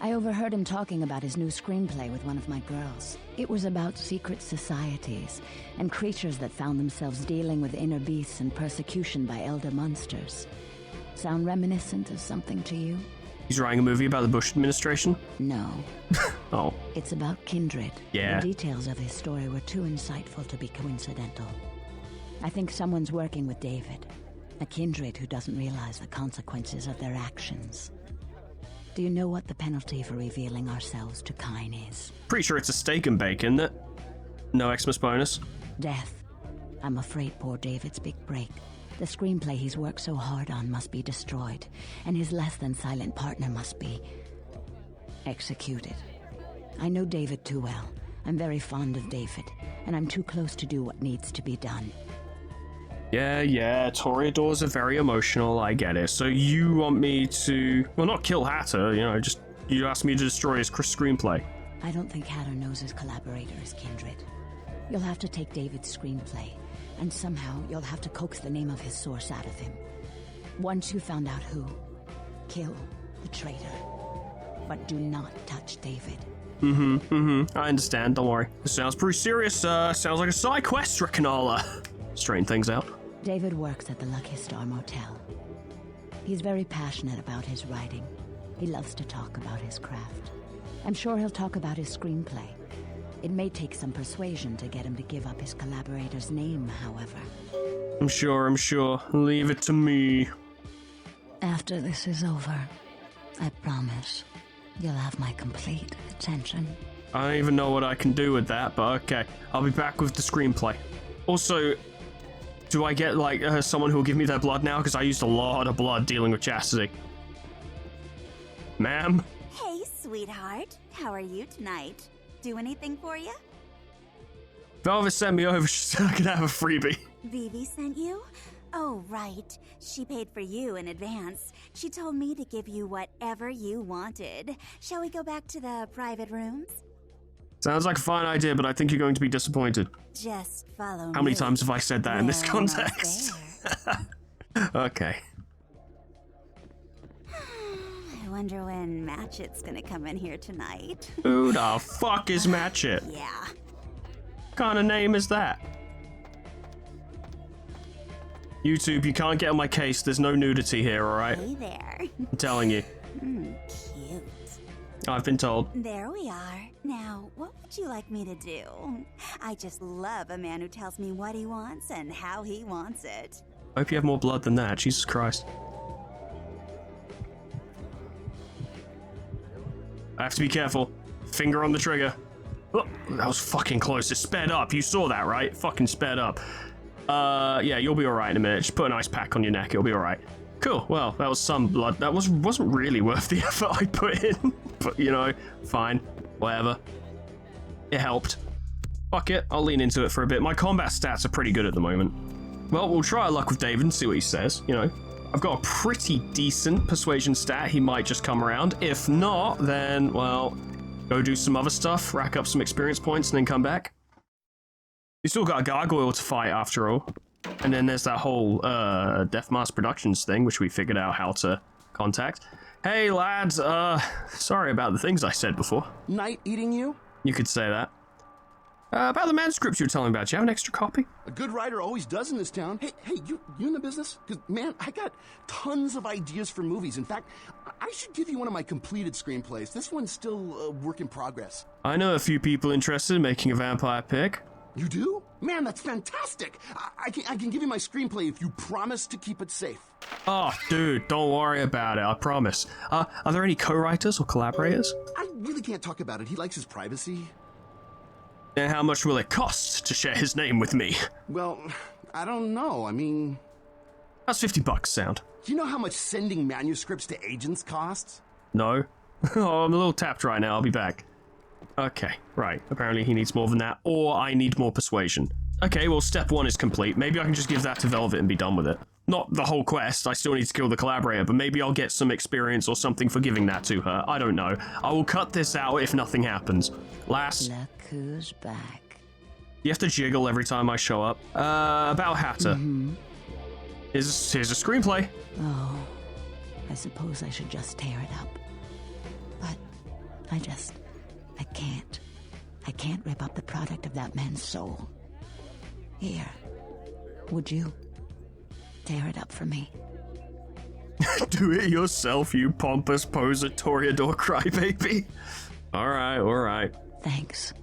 I overheard him talking about his new screenplay with one of my girls. It was about secret societies and creatures that found themselves dealing with inner beasts and persecution by elder monsters. Sound reminiscent of something to you? He's writing a movie about the Bush administration? No. Oh. It's about kindred. Yeah. The details of his story were too insightful to be coincidental. I think someone's working with David. A kindred who doesn't realize the consequences of their actions. Do you know what the penalty for revealing ourselves to Kine is? Pretty sure it's a steak and bake, isn't it? No Xmas bonus. Death. I'm afraid poor David's big break. The screenplay he's worked so hard on must be destroyed, and his less-than-silent partner must be executed. I know David too well. I'm very fond of David, and I'm too close to do what needs to be done. Yeah, Toreadors are very emotional, I get it. So you want me to, well, not kill Hatter, just, you asked me to destroy his screenplay. I don't think Hatter knows his collaborator is Kindred. You'll have to take David's screenplay, and somehow you'll have to coax the name of his source out of him. Once you found out who, kill the traitor. But do not touch David. I understand, don't worry. This sounds pretty serious, sounds like a side quest, reckon I'll, straighten things out. David works at the Lucky Star Motel. He's very passionate about his writing. He loves to talk about his craft. I'm sure he'll talk about his screenplay. It may take some persuasion to get him to give up his collaborator's name, however. I'm sure. Leave it to me. After this is over, I promise you'll have my complete attention. I don't even know what I can do with that, but okay. I'll be back with the screenplay. Also, do I get, someone who'll give me their blood now? Because I used a lot of blood dealing with Chastity. Ma'am? Hey, sweetheart. How are you tonight? Do anything for you? Velvet sent me over so I could have a freebie. Vivi sent you? Oh, right. She paid for you in advance. She told me to give you whatever you wanted. Shall we go back to the private rooms? Sounds like a fine idea, but I think you're going to be disappointed. Just follow me. How many times have I said that in this We're almost context? there. Okay. I wonder when Matchett's gonna come in here tonight. Who the fuck is Matchett? Yeah. What kind of name is that? YouTube, you can't get on my case. There's no nudity here, alright? Hey there. I'm telling you. Cute. I've been told. There we are. Now, what would you like me to do? I just love a man who tells me what he wants and how he wants it. I hope you have more blood than that. Jesus Christ. I have to be careful. Finger on the trigger. Oh, that was fucking close. It sped up. You saw that, right? Fucking sped up. Yeah, you'll be alright in a minute. Just put an ice pack on your neck. It'll be alright. Cool. Well, that was some blood. That wasn't really worth the effort I put in. But, fine. Whatever. It helped. Fuck it. I'll lean into it for a bit. My combat stats are pretty good at the moment. Well, we'll try our luck with David and see what he says. I've got a pretty decent persuasion stat. He might just come around. If not, then, well, go do some other stuff, rack up some experience points, and then come back. You still got a gargoyle to fight after all. And then there's that whole Death Mask Productions thing, which we figured out how to contact. Hey, lads, sorry about the things I said before. Night eating you? You could say that. About the manuscript you were telling me about, do you have an extra copy? A good writer always does in this town. Hey, you in the business? Because, man, I got tons of ideas for movies. In fact, I should give you one of my completed screenplays. This one's still a work in progress. I know a few people interested in making a vampire pick. You do? Man, that's fantastic. I can give you my screenplay if you promise to keep it safe. Oh, dude, don't worry about it, I promise. Are there any co-writers or collaborators? I really can't talk about it. He likes his privacy. And how much will it cost to share his name with me? Well, I don't know. I mean... How's $50 sound? Do you know how much sending manuscripts to agents costs? No. Oh, I'm a little tapped right now, I'll be back. Okay, right. Apparently he needs more than that, or I need more persuasion. Okay, well, step 1 is complete. Maybe I can just give that to Velvet and be done with it. Not the whole quest, I still need to kill the collaborator, but maybe I'll get some experience or something for giving that to her. I don't know. I will cut this out if nothing happens. Lass. Look who's back. You have to jiggle every time I show up. About Hatter. Here's a screenplay. Oh, I suppose I should just tear it up. But I can't. I can't rip up the product of that man's soul. Here, would you tear it up for me? Do it yourself, you pompous poser Toreador crybaby. Alright. Thanks.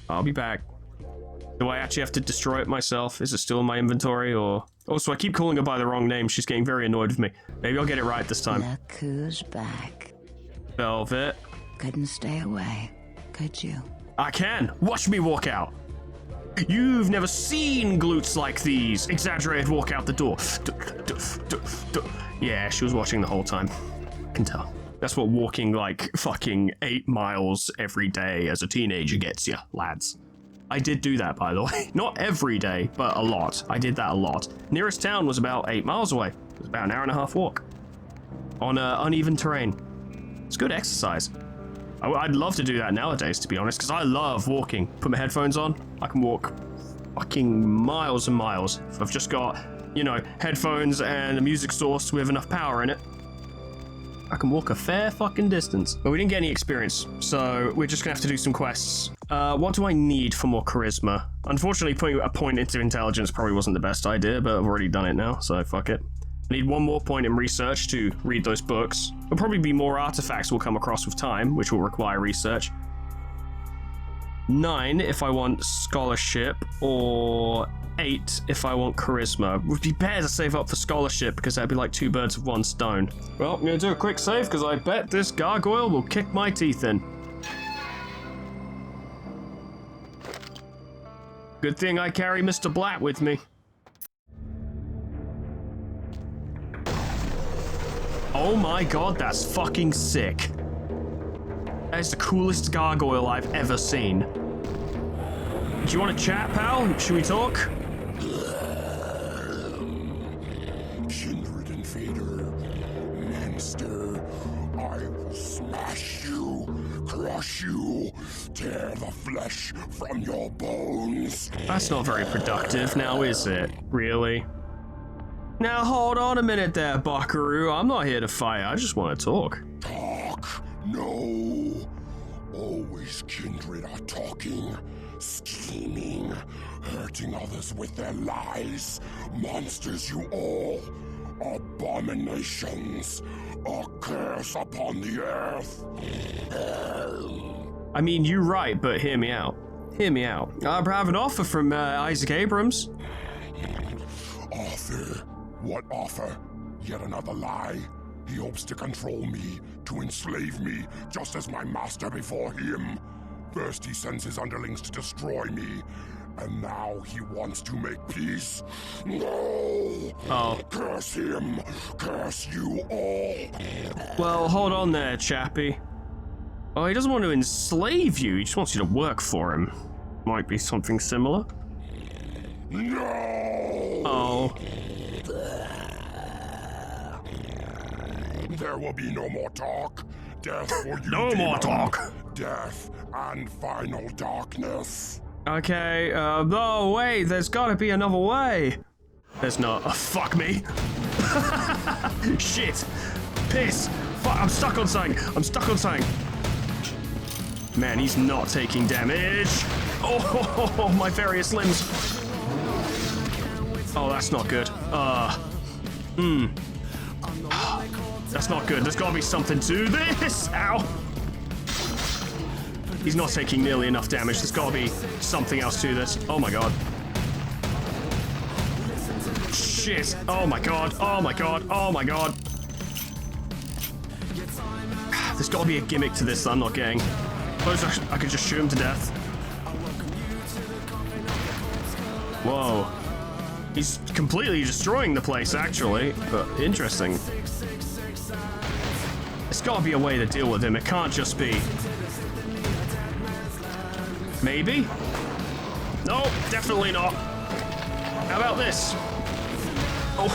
I'll be back. Do I actually have to destroy it myself? Is it still in my inventory, or Also, I keep calling her by the wrong name. She's getting very annoyed with me. Maybe I'll get it right this time. Look who's back. Velvet. Couldn't stay away, could you? I can. Watch me walk out. You've never seen glutes like these. Exaggerated walk out the door. Yeah, she was watching the whole time. Can tell. That's what walking like fucking 8 miles every day as a teenager gets you, lads. I did do that, by the way. Not every day, but a lot. I did that a lot. Nearest town was about 8 miles away. It was about an hour-and-a-half walk. On uneven terrain. It's good exercise. I'd love to do that nowadays, to be honest, because I love walking. Put my headphones on, I can walk fucking miles and miles. If I've just got, you know, headphones and a music source with enough power in it, I can walk a fair fucking distance. But we didn't get any experience, so we're just gonna have to do some quests. What do I need for more charisma? Unfortunately, putting a point into intelligence probably wasn't the best idea, but I've already done it now, so fuck it. I need 1 more point in research to read those books. There'll probably be more artifacts we'll come across with time, which will require research. 9 if I want scholarship, or 8 if I want charisma. It would be better to save up for scholarship, because that'd be like 2 birds with 1 stone. Well, I'm gonna do a quick save, because I bet this gargoyle will kick my teeth in. Good thing I carry Mr. Blatt with me. Oh my god, that's fucking sick. That is the coolest gargoyle I've ever seen. Do you want to chat, pal? Should we talk? Kindred invader, monster, I will smash you, crush you, tear the flesh from your bones. That's not very productive now, is it? Really? Now hold on a minute there, buckaroo. I'm not here to fight, I just want to talk. Talk? No. Always kindred are talking, scheming, hurting others with their lies. Monsters you all. Abominations. A curse upon the earth. I mean, you're right, but hear me out. Hear me out. I have an offer from Isaac Abrams. Offer? What offer? Yet another lie? He hopes to control me, to enslave me, just as my master before him. First he sends his underlings to destroy me, and now he wants to make peace. No! Oh. Curse him! Curse you all! Well, hold on there, chappie. Oh, he doesn't want to enslave you, he just wants you to work for him. Might be something similar. No! Oh. There will be no more talk. Death for you. No more talk. Death and final darkness. Okay, no, wait, there's gotta be another way. There's not. Oh, fuck me. Shit. Piss. Fuck, I'm stuck on something. I'm stuck on something. Man, he's not taking damage. Oh, my various limbs. Oh, that's not good. That's not good. There's gotta be something to this. Ow. He's not taking nearly enough damage. There's gotta be something else to this. Oh my god. Shit. Oh my god. Oh my god. Oh my god. There's gotta be a gimmick to this that I'm not getting. Suppose I could just shoot him to death. Whoa. He's completely destroying the place, actually. But interesting. There's gotta be a way to deal with him. It can't just be... Maybe? No, definitely not. How about this? Oh.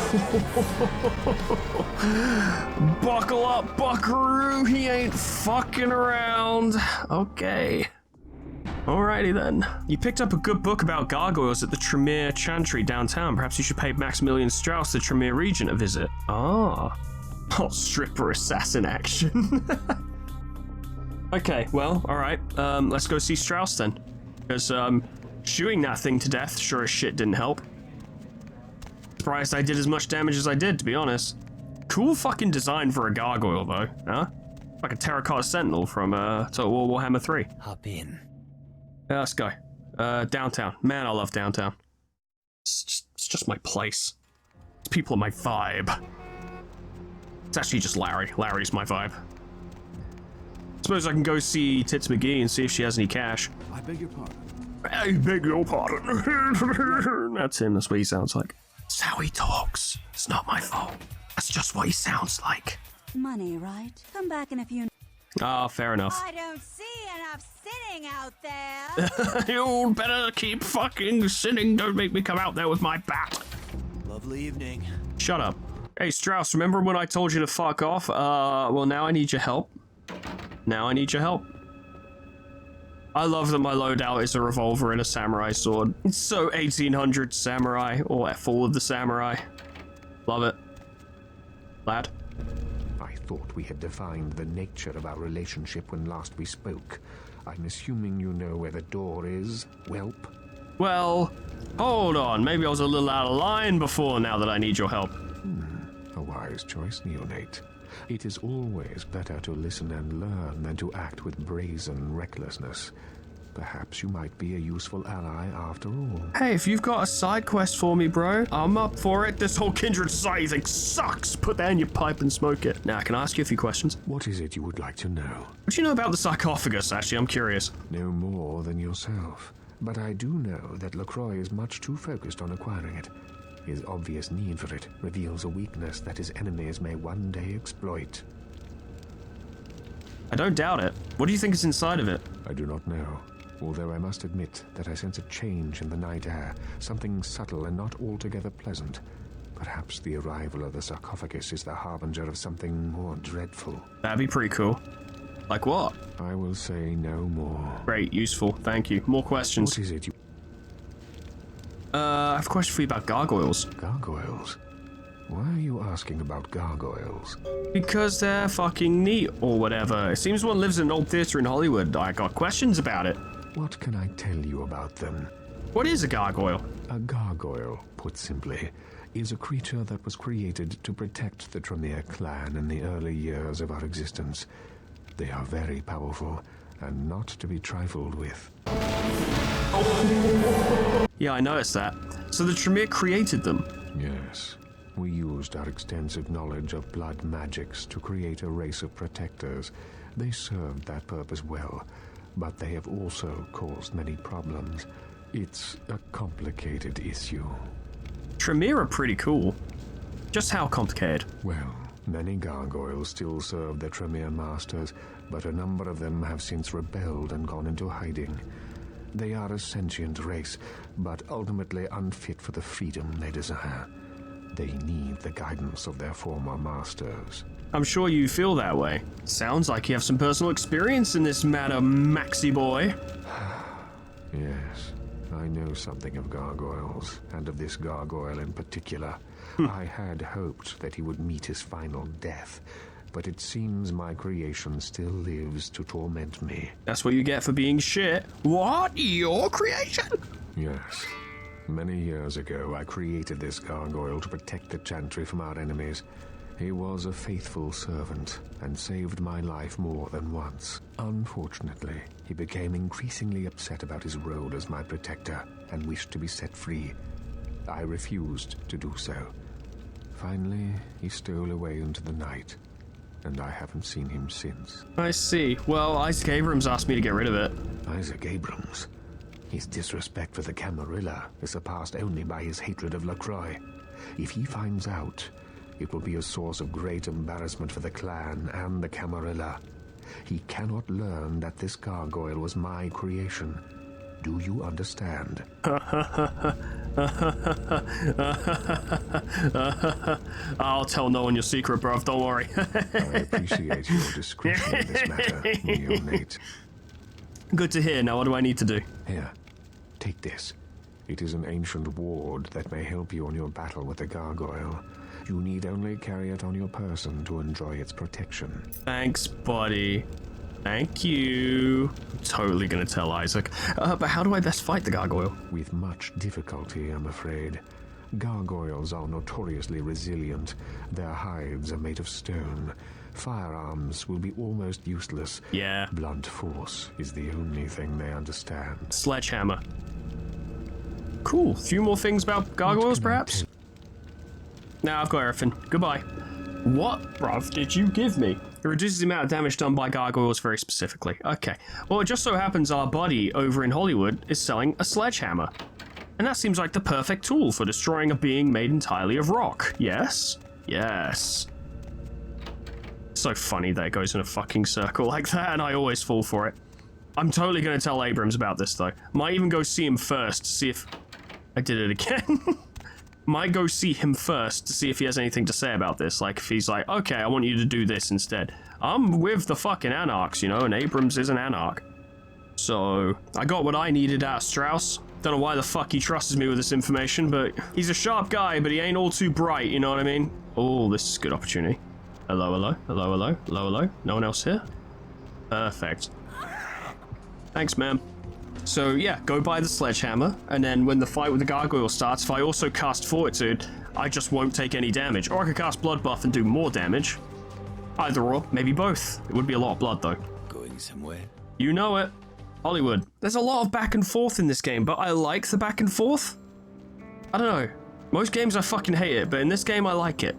Buckle up, buckaroo. He ain't fucking around. Okay. Alrighty then. You picked up a good book about gargoyles at the Tremere Chantry downtown. Perhaps you should pay Maximilian Strauss the Tremere region a visit. Ah. Oh, stripper assassin action. Okay, well, alright. Let's go see Strauss then. Because, shooting that thing to death sure as shit didn't help. Surprised I did as much damage as I did, to be honest. Cool fucking design for a gargoyle, though, huh? Like a terracotta sentinel from, Total War Warhammer 3. Hop in. Yeah, let's go. Downtown. Man, I love downtown. It's just my place. people are my vibe. It's actually just Larry. Larry's my vibe. Suppose I can go see Tits McGee and see if she has any cash. I beg your pardon. I beg your pardon. That's him. That's what he sounds like. It's how he talks. It's not my fault. That's just what he sounds like. Money, right? Come back in a few... Ah, fair enough. I don't see enough sinning out there. You better keep fucking sinning. Don't make me come out there with my bat. Lovely evening. Shut up. Hey, Strauss, remember when I told you to fuck off? Well, now I need your help. Now I need your help. I love that my loadout is a revolver and a samurai sword. It's so 1800 samurai, or Fall of the Samurai. Love it. Lad? I thought we had defined the nature of our relationship when last we spoke. I'm assuming you know where the door is, whelp? Well, hold on. Maybe I was a little out of line before now that I need your help. A wise choice, neonate. It is always better to listen and learn than to act with brazen recklessness. Perhaps you might be a useful ally after all. Hey, if you've got a side quest for me, bro, I'm up for it. This whole kindred society thing sucks. Put that in your pipe and smoke it. Now, can I ask you a few questions? What is it you would like to know? What do you know about the sarcophagus, actually? I'm curious. No more than yourself. But I do know that LaCroix is much too focused on acquiring it. His obvious need for it reveals a weakness that his enemies may one day exploit. I don't doubt it. What do you think is inside of it? I do not know, although I must admit that I sense a change in the night air, something subtle and not altogether pleasant. Perhaps the arrival of the sarcophagus is the harbinger of something more dreadful. That'd be pretty cool. Like what? I will say no more. Great, useful, thank you. More questions. What is it you... I have a question for you about gargoyles. Gargoyles? Why are you asking about gargoyles? Because they're fucking neat, or whatever. It seems one lives in an old theater in Hollywood. I got questions about it. What can I tell you about them? What is a gargoyle? A gargoyle, put simply, is a creature that was created to protect the Tremere clan in the early years of our existence. They are very powerful, and not to be trifled with. Yeah, I noticed that. So the Tremere created them? Yes. We used our extensive knowledge of blood magics to create a race of protectors. They served that purpose well, but they have also caused many problems. It's a complicated issue. Tremere are pretty cool. Just how complicated? Well, many gargoyles still serve their Tremere masters, but a number of them have since rebelled and gone into hiding. They are a sentient race, but ultimately unfit for the freedom they desire. They need the guidance of their former masters. I'm sure you feel that way. Sounds like you have some personal experience in this matter, Maxi boy. Yes, I know something of gargoyles, and of this gargoyle in particular. I had hoped that he would meet his final death, but it seems my creation still lives to torment me. That's what you get for being shit. What? Your creation? Yes. Many years ago, I created this gargoyle to protect the Chantry from our enemies. He was a faithful servant and saved my life more than once. Unfortunately, he became increasingly upset about his role as my protector and wished to be set free. I refused to do so. Finally, he stole away into the night, and I haven't seen him since. I see. Well, Isaac Abrams asked me to get rid of it. Isaac Abrams? His disrespect for the Camarilla is surpassed only by his hatred of LaCroix. If he finds out, it will be a source of great embarrassment for the clan and the Camarilla. He cannot learn that this gargoyle was my creation. Do you understand? I'll tell no one your secret, bruv. Don't worry. I appreciate your discretion in this matter, neonate. Good to hear. Now, what do I need to do? Here, take this. It is an ancient ward that may help you on your battle with the gargoyle. You need only carry it on your person to enjoy its protection. Thanks, buddy. Thank you. I'm totally gonna tell Isaac. But how do I best fight the gargoyle? With much difficulty, I'm afraid. Gargoyles are notoriously resilient. Their hides are made of stone. Firearms will be almost useless. Yeah. Blunt force is the only thing they understand. Sledgehammer. Cool. Few more things about gargoyles, perhaps? Now I've got everything. Goodbye. What, bruv, did you give me? It reduces the amount of damage done by gargoyles very specifically. Okay. Well, it just so happens our buddy over in Hollywood is selling a sledgehammer. And that seems like the perfect tool for destroying a being made entirely of rock. Yes? Yes. So funny that it goes in a fucking circle like that, and I always fall for it. I'm totally going to tell Abrams about this, though. Might even go see him first to see if... I did it again. Might go see him first to see if he has anything to say about this. Like, if he's like, okay, I want you to do this instead. I'm with the fucking anarchs, you know, and Abrams is an anarch. So, I got what I needed out of Strauss. Don't know why the fuck he trusts me with this information, but he's a sharp guy, but he ain't all too bright, you know what I mean? Oh, this is a good opportunity. Hello, hello, hello, hello, hello, hello. No one else here? Perfect. Thanks, ma'am. So yeah, go buy the sledgehammer, and then when the fight with the gargoyle starts, if I also cast Fortitude, I just won't take any damage. Or I could cast Blood Buff and do more damage. Either or, maybe both. It would be a lot of blood, though. Going somewhere? You know it. Hollywood. There's a lot of back and forth in this game, but I like the back and forth. I don't know. Most games I fucking hate it, but in this game I like it.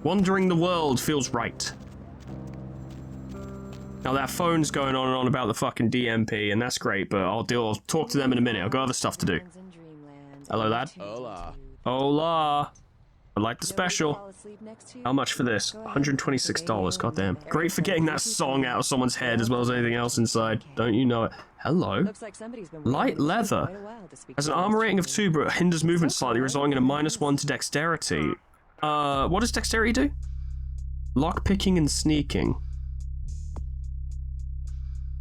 Wandering the world feels right. Now that phone's going on and on about the fucking DMP, and that's great, but I'll talk to them in a minute. I've got other stuff to do. Hello, lad. Hola. Hola. I like the special. How much for this? $126. Goddamn. Great for getting that song out of someone's head as well as anything else inside. Don't you know it? Hello. Light leather. Has an armor rating of 2, but hinders movement slightly, resulting in a -1 to dexterity. What does dexterity do? Lockpicking and sneaking.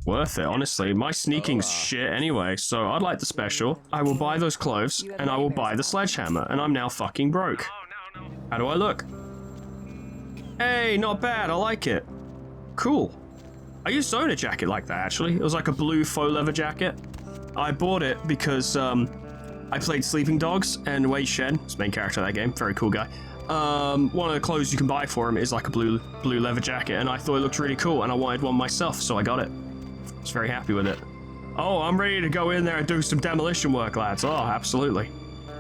Worth it, honestly. My sneaking's shit anyway, so I'd like the special. I will buy those clothes, and I will buy the sledgehammer, and I'm now fucking broke. How do I look? Hey, not bad, I like it. Cool. I used to own a jacket like that, actually. It was like a blue faux leather jacket. I bought it because, I played Sleeping Dogs, and Wade Shen, his main character of that game, very cool guy. One of the clothes you can buy for him is like a blue leather jacket, and I thought it looked really cool, and I wanted one myself, so I got it. I was very happy with it. Oh, I'm ready to go in there and do some demolition work, lads. Oh, absolutely.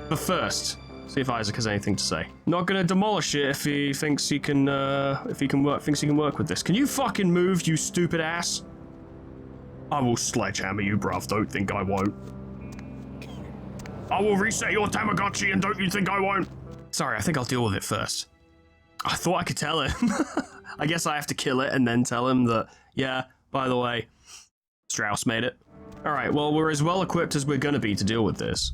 But first, see if Isaac has anything to say. Not gonna demolish it if he thinks he can, thinks he can work with this. Can you fucking move, you stupid ass? I will sledgehammer you, bruv. Don't think I won't. I will reset your Tamagotchi, and don't you think I won't? Sorry, I think I'll deal with it first. I thought I could tell him. I guess I have to kill it and then tell him that, yeah, by the way, Strauss made it. Alright, well, we're as well equipped as we're gonna be to deal with this.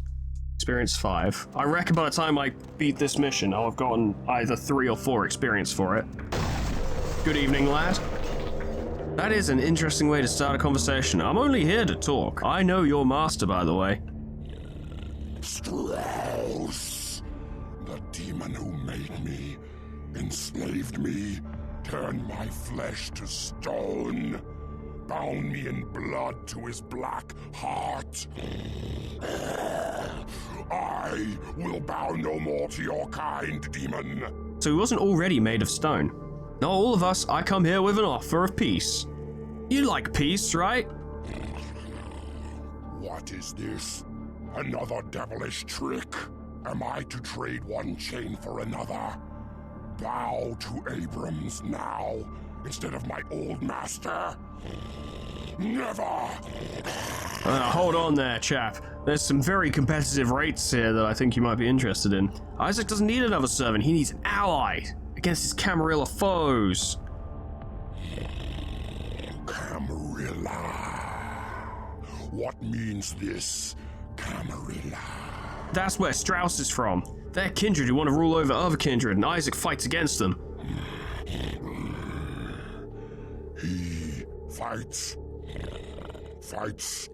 Experience 5. I reckon by the time I beat this mission, I'll have gotten either 3 or 4 experience for it. Good evening, lad. That is an interesting way to start a conversation. I'm only here to talk. I know your master, by the way. Strauss, the demon who made me, enslaved me, turned my flesh to stone, bound me in blood to his black heart. I will bow no more to your kind, demon. So he wasn't already made of stone. Not all of us. I come here with an offer of peace. You like peace, right? What is this? Another devilish trick? Am I to trade one chain for another? Bow to Abrams now, instead of my old master? Never! Hold on there, chap. There's some very competitive rates here that I think you might be interested in. Isaac doesn't need another servant, he needs an ally against his Camarilla foes. Camarilla. What means this, Camarilla? That's where Strauss is from. They're kindred who want to rule over other kindred, and Isaac fights against them. He fights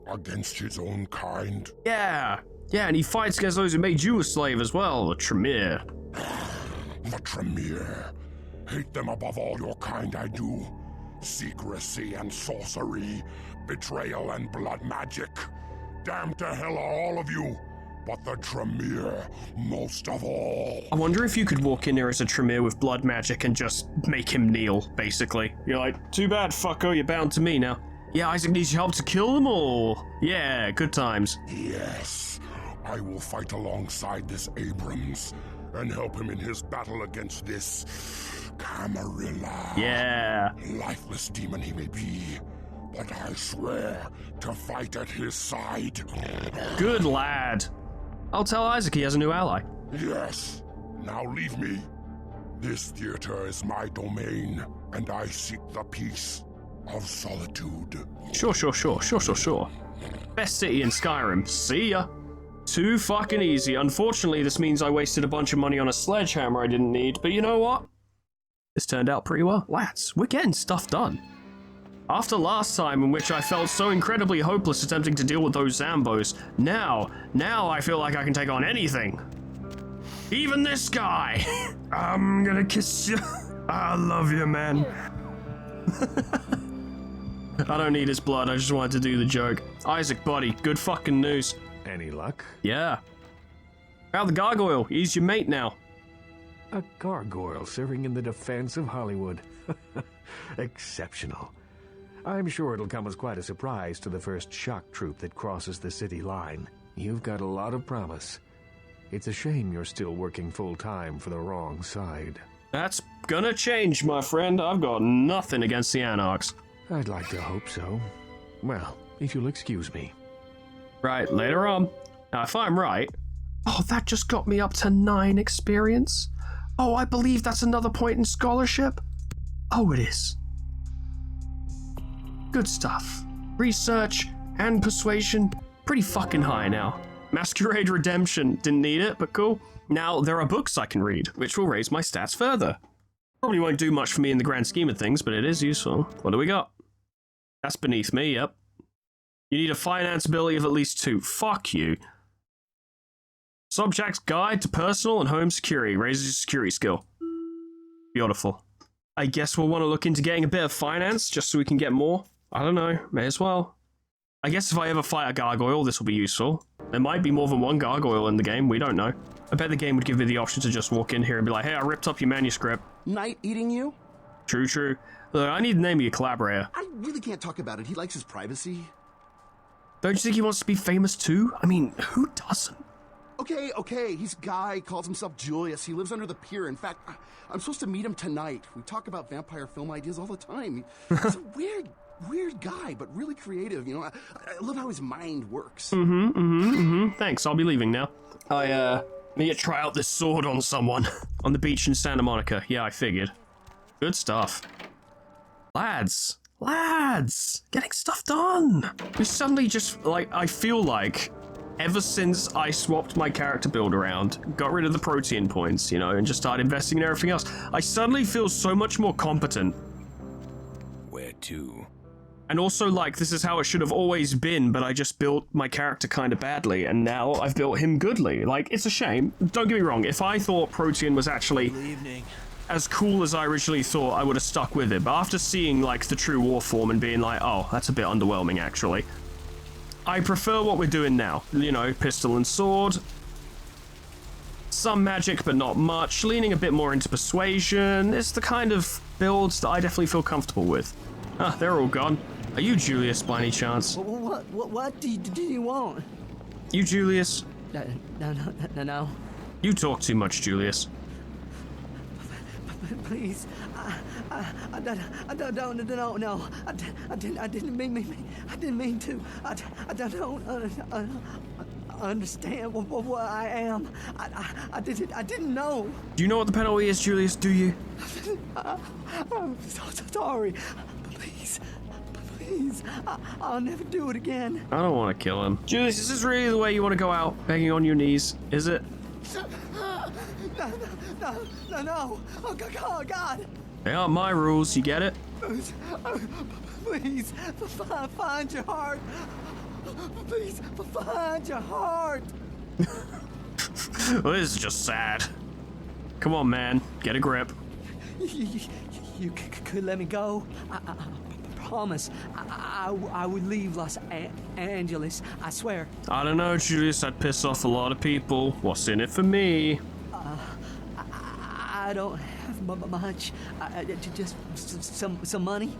against his own kind? Yeah, and he fights against those who made you a slave as well, the Tremere. The Tremere. Hate them above all your kind, I do. Secrecy and sorcery, betrayal and blood magic. Damned to hell are all of you, but the Tremere most of all. I wonder if you could walk in there as a Tremere with blood magic and just make him kneel, basically. You're like, too bad, fucko, you're bound to me now. Yeah, Isaac needs your help to kill them all. Yeah, good times. Yes, I will fight alongside this Abrams, and help him in his battle against this Camarilla. Yeah. Lifeless demon he may be, but I swear to fight at his side. Good lad. I'll tell Isaac he has a new ally. Yes. Now leave me. This theater is my domain, and I seek the peace of solitude. Sure. Best city in Skyrim. See ya. Too fucking easy. Unfortunately, this means I wasted a bunch of money on a sledgehammer I didn't need, but you know what? This turned out pretty well. Lads, we're getting stuff done. After last time, in which I felt so incredibly hopeless attempting to deal with those Zambos, now I feel like I can take on anything. Even this guy. I'm gonna kiss you. I love you, man. I don't need his blood, I just wanted to do the joke. Isaac, buddy, good fucking news. Any luck? Yeah. Found the gargoyle, he's your mate now. A gargoyle serving in the defense of Hollywood. Exceptional. I'm sure it'll come as quite a surprise to the first shock troop that crosses the city line. You've got a lot of promise. It's a shame you're still working full-time for the wrong side. That's gonna change, my friend. I've got nothing against the Anarchs. I'd like to hope so. Well, if you'll excuse me. Right, later on. Now, if I'm right... Oh, that just got me up to 9 experience. Oh, I believe that's another point in scholarship. Oh, it is. Good stuff. Research and persuasion, pretty fucking high now. Masquerade Redemption, didn't need it, but cool. Now, there are books I can read, which will raise my stats further. Probably won't do much for me in the grand scheme of things, but it is useful. What do we got? That's beneath me, yep. You need a finance ability of at least 2. Fuck you. Subject's Guide to Personal and Home Security. Raises your security skill. Beautiful. I guess we'll want to look into getting a bit of finance, just so we can get more. I don't know, may as well. I guess if I ever fight a gargoyle, this will be useful. There might be more than one gargoyle in the game, we don't know. I bet the game would give me the option to just walk in here and be like, hey, I ripped up your manuscript. Night eating you? True. Look, I need the name of your collaborator. I really can't talk about it. He likes his privacy. Don't you think he wants to be famous too? I mean, who doesn't? Okay. He's a guy, calls himself Julius. He lives under the pier. In fact, I'm supposed to meet him tonight. We talk about vampire film ideas all the time. He's a weird guy, but really creative. You know, I love how his mind works. Thanks, I'll be leaving now. I need to try out this sword on someone. On the beach in Santa Monica. Yeah, I figured. Good stuff. Lads! Getting stuff done! We suddenly just, I feel like, ever since I swapped my character build around, got rid of the protein points, you know, and just started investing in everything else, I suddenly feel so much more competent. Where to? And also, this is how it should have always been, but I just built my character kind of badly, and now I've built him goodly. It's a shame. Don't get me wrong, if I thought protein was actually as cool as I originally thought, I would have stuck with it. But after seeing, the true war form and being like, oh, that's a bit underwhelming, actually. I prefer what we're doing now. You know, pistol and sword. Some magic, but not much. Leaning a bit more into persuasion. It's the kind of builds that I definitely feel comfortable with. Ah, they're all gone. Are you Julius, by any chance? What do you want? You Julius? No. You talk too much, Julius. Please, I don't know. I didn't mean to. I don't understand what I am. I didn't know. Do you know what the penalty is, Julius? Do you? I'm so sorry. Please, I'll never do it again. I don't want to kill him. Julius, is this really the way you want to go out, begging on your knees? Is it? No. Oh, God. They aren't my rules, you get it? Please, find your heart. Please, find your heart. Well, this is just sad. Come on, man. Get a grip. You could let me go. I promise. I would leave Los Angeles. I swear. I don't know, Julius. I'd piss off a lot of people. What's in it for me? I don't have much. Just some money.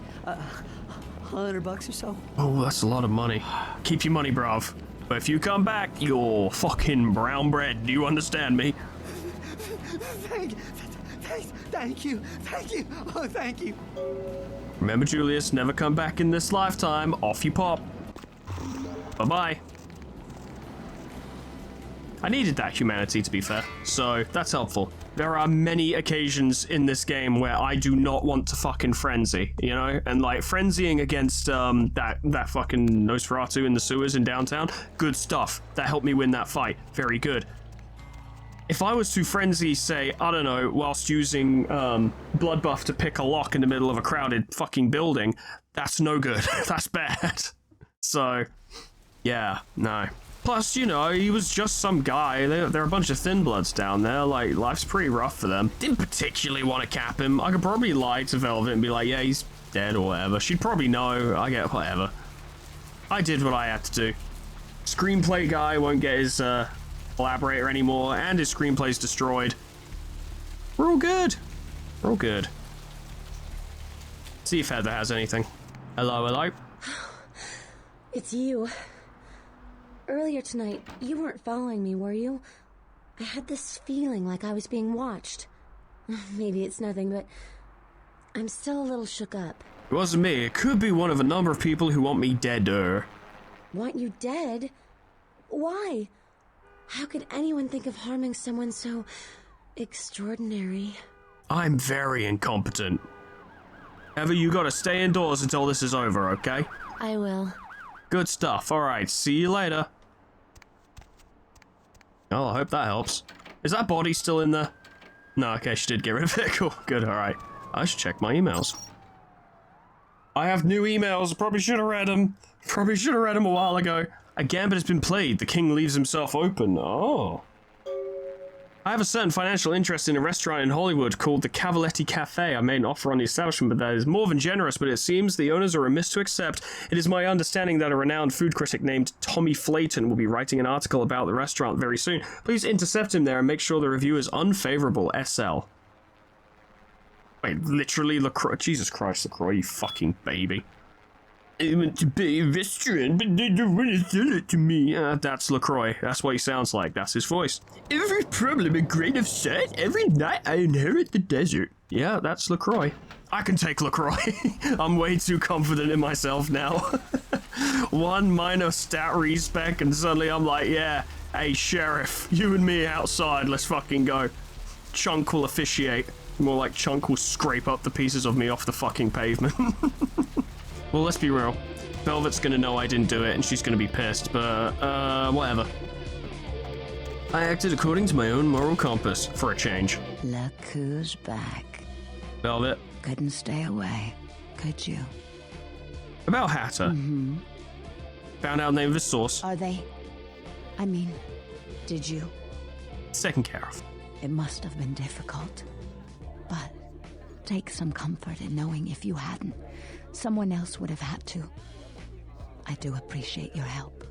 $100 or so. Oh, that's a lot of money. Keep your money, bruv. But if you come back, you're fucking brown bread. Do you understand me? Thank you. Oh, thank you. Remember, Julius, never come back in this lifetime. Off you pop. Bye-bye. I needed that humanity, to be fair, so that's helpful. There are many occasions in this game where I do not want to fucking frenzy, you know? And, like, frenzying against that fucking Nosferatu in the sewers in downtown, good stuff. That helped me win that fight. Very good. If I was to frenzy, say, I don't know, whilst using blood buff to pick a lock in the middle of a crowded fucking building, that's no good. That's bad. So, yeah, no. Plus, you know, he was just some guy. There are a bunch of thin bloods down there. Like, life's pretty rough for them. Didn't particularly want to cap him. I could probably lie to Velvet and be like, yeah, he's dead or whatever. She'd probably know. I get whatever. I did what I had to do. Screenplay guy won't get his collaborator anymore, and his screenplay's destroyed. We're all good. We're all good. See if Heather has anything. Hello? It's you. Earlier tonight, you weren't following me, were you? I had this feeling like I was being watched. Maybe it's nothing, but I'm still a little shook up. It wasn't me. It could be one of a number of people who want me deader. Want you dead? Why? How could anyone think of harming someone so extraordinary? I'm very incompetent. Heather, you gotta stay indoors until this is over, okay? I will. Good stuff. Alright, see you later. Oh, I hope that helps. Is that body still in there? No, okay, she did get rid of it. Cool, good, alright. I should check my emails. I have new emails. Probably should have read them. Probably should have read them a while ago. A gambit has been played. The king leaves himself open. Oh. I have a certain financial interest in a restaurant in Hollywood called the Cavaletti Cafe. I made an offer on the establishment, but that is more than generous, but it seems the owners are remiss to accept. It is my understanding that a renowned food critic named Tommy Flayton will be writing an article about the restaurant very soon. Please intercept him there and make sure the review is unfavorable. SL. Wait, literally LaCroix? Jesus Christ, LaCroix, you fucking baby. I went to pay a restaurant, but they don't want to sell it to me. That's LaCroix. That's what he sounds like. That's his voice. Every problem a grain of salt. Every night I inherit the desert. Yeah, that's LaCroix. I can take LaCroix. I'm way too confident in myself now. One minor stat respec and suddenly I'm like, yeah, hey, Sheriff, you and me outside. Let's fucking go. Chunk will officiate. More like Chunk will scrape up the pieces of me off the fucking pavement. Well, let's be real. Velvet's gonna know I didn't do it, and she's gonna be pissed, but, whatever. I acted according to my own moral compass, for a change. Look who's back. Velvet. Couldn't stay away, could you? About Hatter. Mm-hmm. Found out the name of his source. Are they? I mean, did you? Taken care of. It must have been difficult. But take some comfort in knowing if you hadn't, someone else would have had to. I do appreciate your help.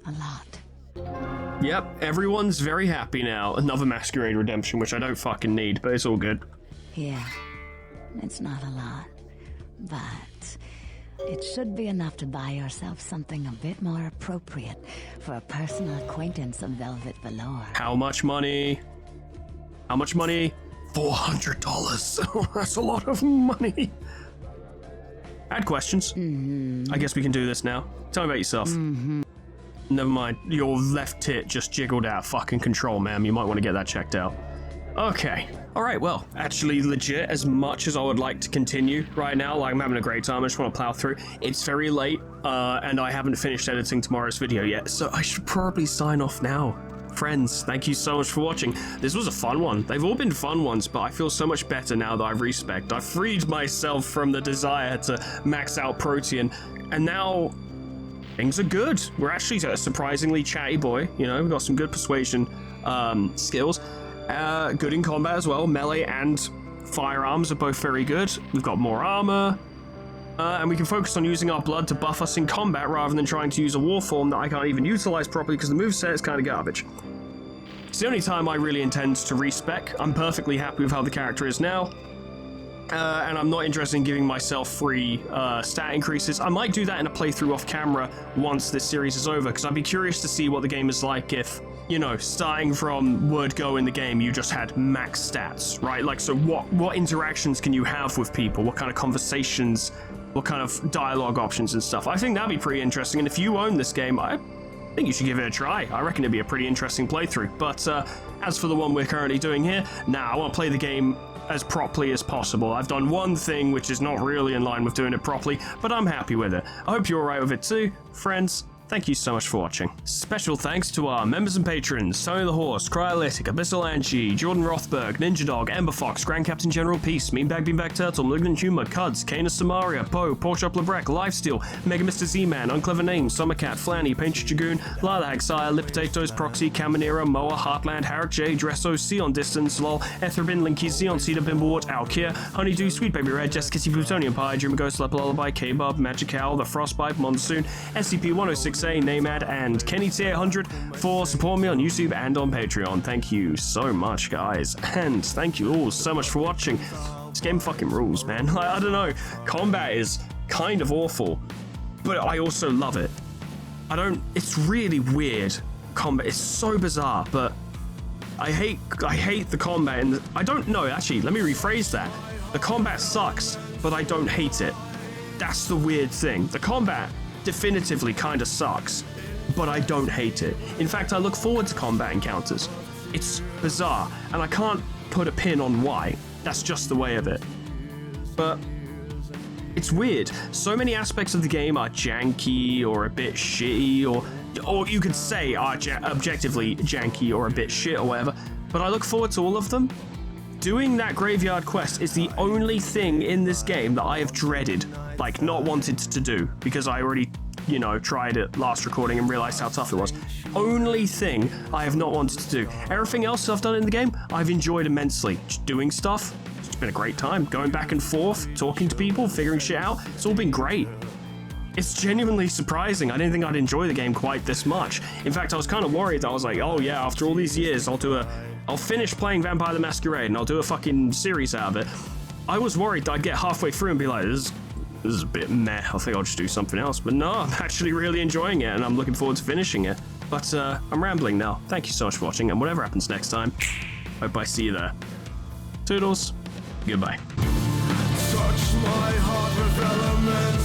A lot. Yep, everyone's very happy now. Another Masquerade redemption, which I don't fucking need, but it's all good. Yeah, it's not a lot, but it should be enough to buy yourself something a bit more appropriate for a personal acquaintance of Velvet Velour. How much money? How much money? $400. That's a lot of money. I had questions. I guess we can do this now. Tell me about yourself. Never mind. Your left tit just jiggled out of fucking control, ma'am. You might want to get that checked out. Okay. Alright, well, actually legit, as much as I would like to continue right now, like I'm having a great time, I just want to plow through. It's very late, and I haven't finished editing tomorrow's video yet, so I should probably sign off now. Friends, thank you so much for watching. This was a fun one. They've all been fun ones, but I feel so much better now that I've respec'd. I've freed myself from the desire to max out Protean, and now things are good. We're actually a surprisingly chatty boy, you know, we've got some good persuasion skills. Good in combat as well. Melee and firearms are both very good. We've got more armor. And we can focus on using our blood to buff us in combat rather than trying to use a war form that I can't even utilize properly because the moveset is kind of garbage. It's the only time I really intend to respec. I'm perfectly happy with how the character is now. And I'm not interested in giving myself free stat increases. I might do that in a playthrough off camera once this series is over, because I'd be curious to see what the game is like if, you know, starting from word go in the game, you just had max stats, right? Like, so what interactions can you have with people? What kind of conversations, what kind of dialogue options and stuff? I think that'd be pretty interesting, and if you own this game, I think you should give it a try. I reckon it'd be a pretty interesting playthrough. But as for the one we're currently doing here, I want to play the game as properly as possible. I've done one thing which is not really in line with doing it properly, but I'm happy with it. I hope you're alright with it too. Friends, thank you so much for watching. Special thanks to our members and patrons: Tony the Horse, Cryolytic, Abyssal Angie, Jordan Rothberg, Ninja Dog, Ember Fox, Grand Captain General Peace, Meanbag Beanbag Turtle, Malignant Humor, Cuds, Canis Samaria, Poe, Porkchop Lebrec, Lifesteal, Mega Mr. Z-Man, Unclever Names, Summercat, Flanny, Painted Dragoon, Lila Hagsire, Lip Potatoes, Proxy, Caminera, Moa, Heartland, Harrick J, Dresso, Sion Distance, Lol, Etherbin, Linky, Sion, Cedar, Bimblewort, Alkia, Honeydew, Sweet Baby Red, Jessica T, Plutonium Pie, Dream Ghost, Leper Lullaby, K-Bub, Magic Owl, The Frostbite, Monsoon, SCP-106A, Namad, and Kenny T800 for supporting me on YouTube and on Patreon. Thank you so much, guys, and thank you all so much for watching. This game fucking rules, man. I don't know, combat is kind of awful, but I also love it. It's really weird. Combat is so bizarre, but I hate the combat, and I don't know, actually, let me rephrase that. The combat sucks, but I don't hate it. That's the weird thing. The combat definitively kind of sucks, but I don't hate it. In fact, I look forward to combat encounters. It's bizarre, and I can't put a pin on why. That's just the way of it. But it's weird. So many aspects of the game are janky or a bit shitty, or you could say are objectively janky or a bit shit or whatever, but I look forward to all of them. Doing that graveyard quest is the only thing in this game that I have dreaded, like not wanted to do, because I already, you know, tried it last recording and realized how tough it was. Only thing I have not wanted to do. Everything else I've done in the game, I've enjoyed immensely. Just doing stuff, it's been a great time. Going back and forth, talking to people, figuring shit out, it's all been great. It's genuinely surprising. I didn't think I'd enjoy the game quite this much. In fact, I was kind of worried. I was like, oh yeah, after all these years, I'll finish playing Vampire the Masquerade and I'll do a fucking series out of it. I was worried that I'd get halfway through and be like, this is a bit meh. I think I'll just do something else. But no, I'm actually really enjoying it and I'm looking forward to finishing it. But I'm rambling now. Thank you so much for watching, and whatever happens next time, hope I see you there. Toodles. Goodbye. Touch my heart with elements.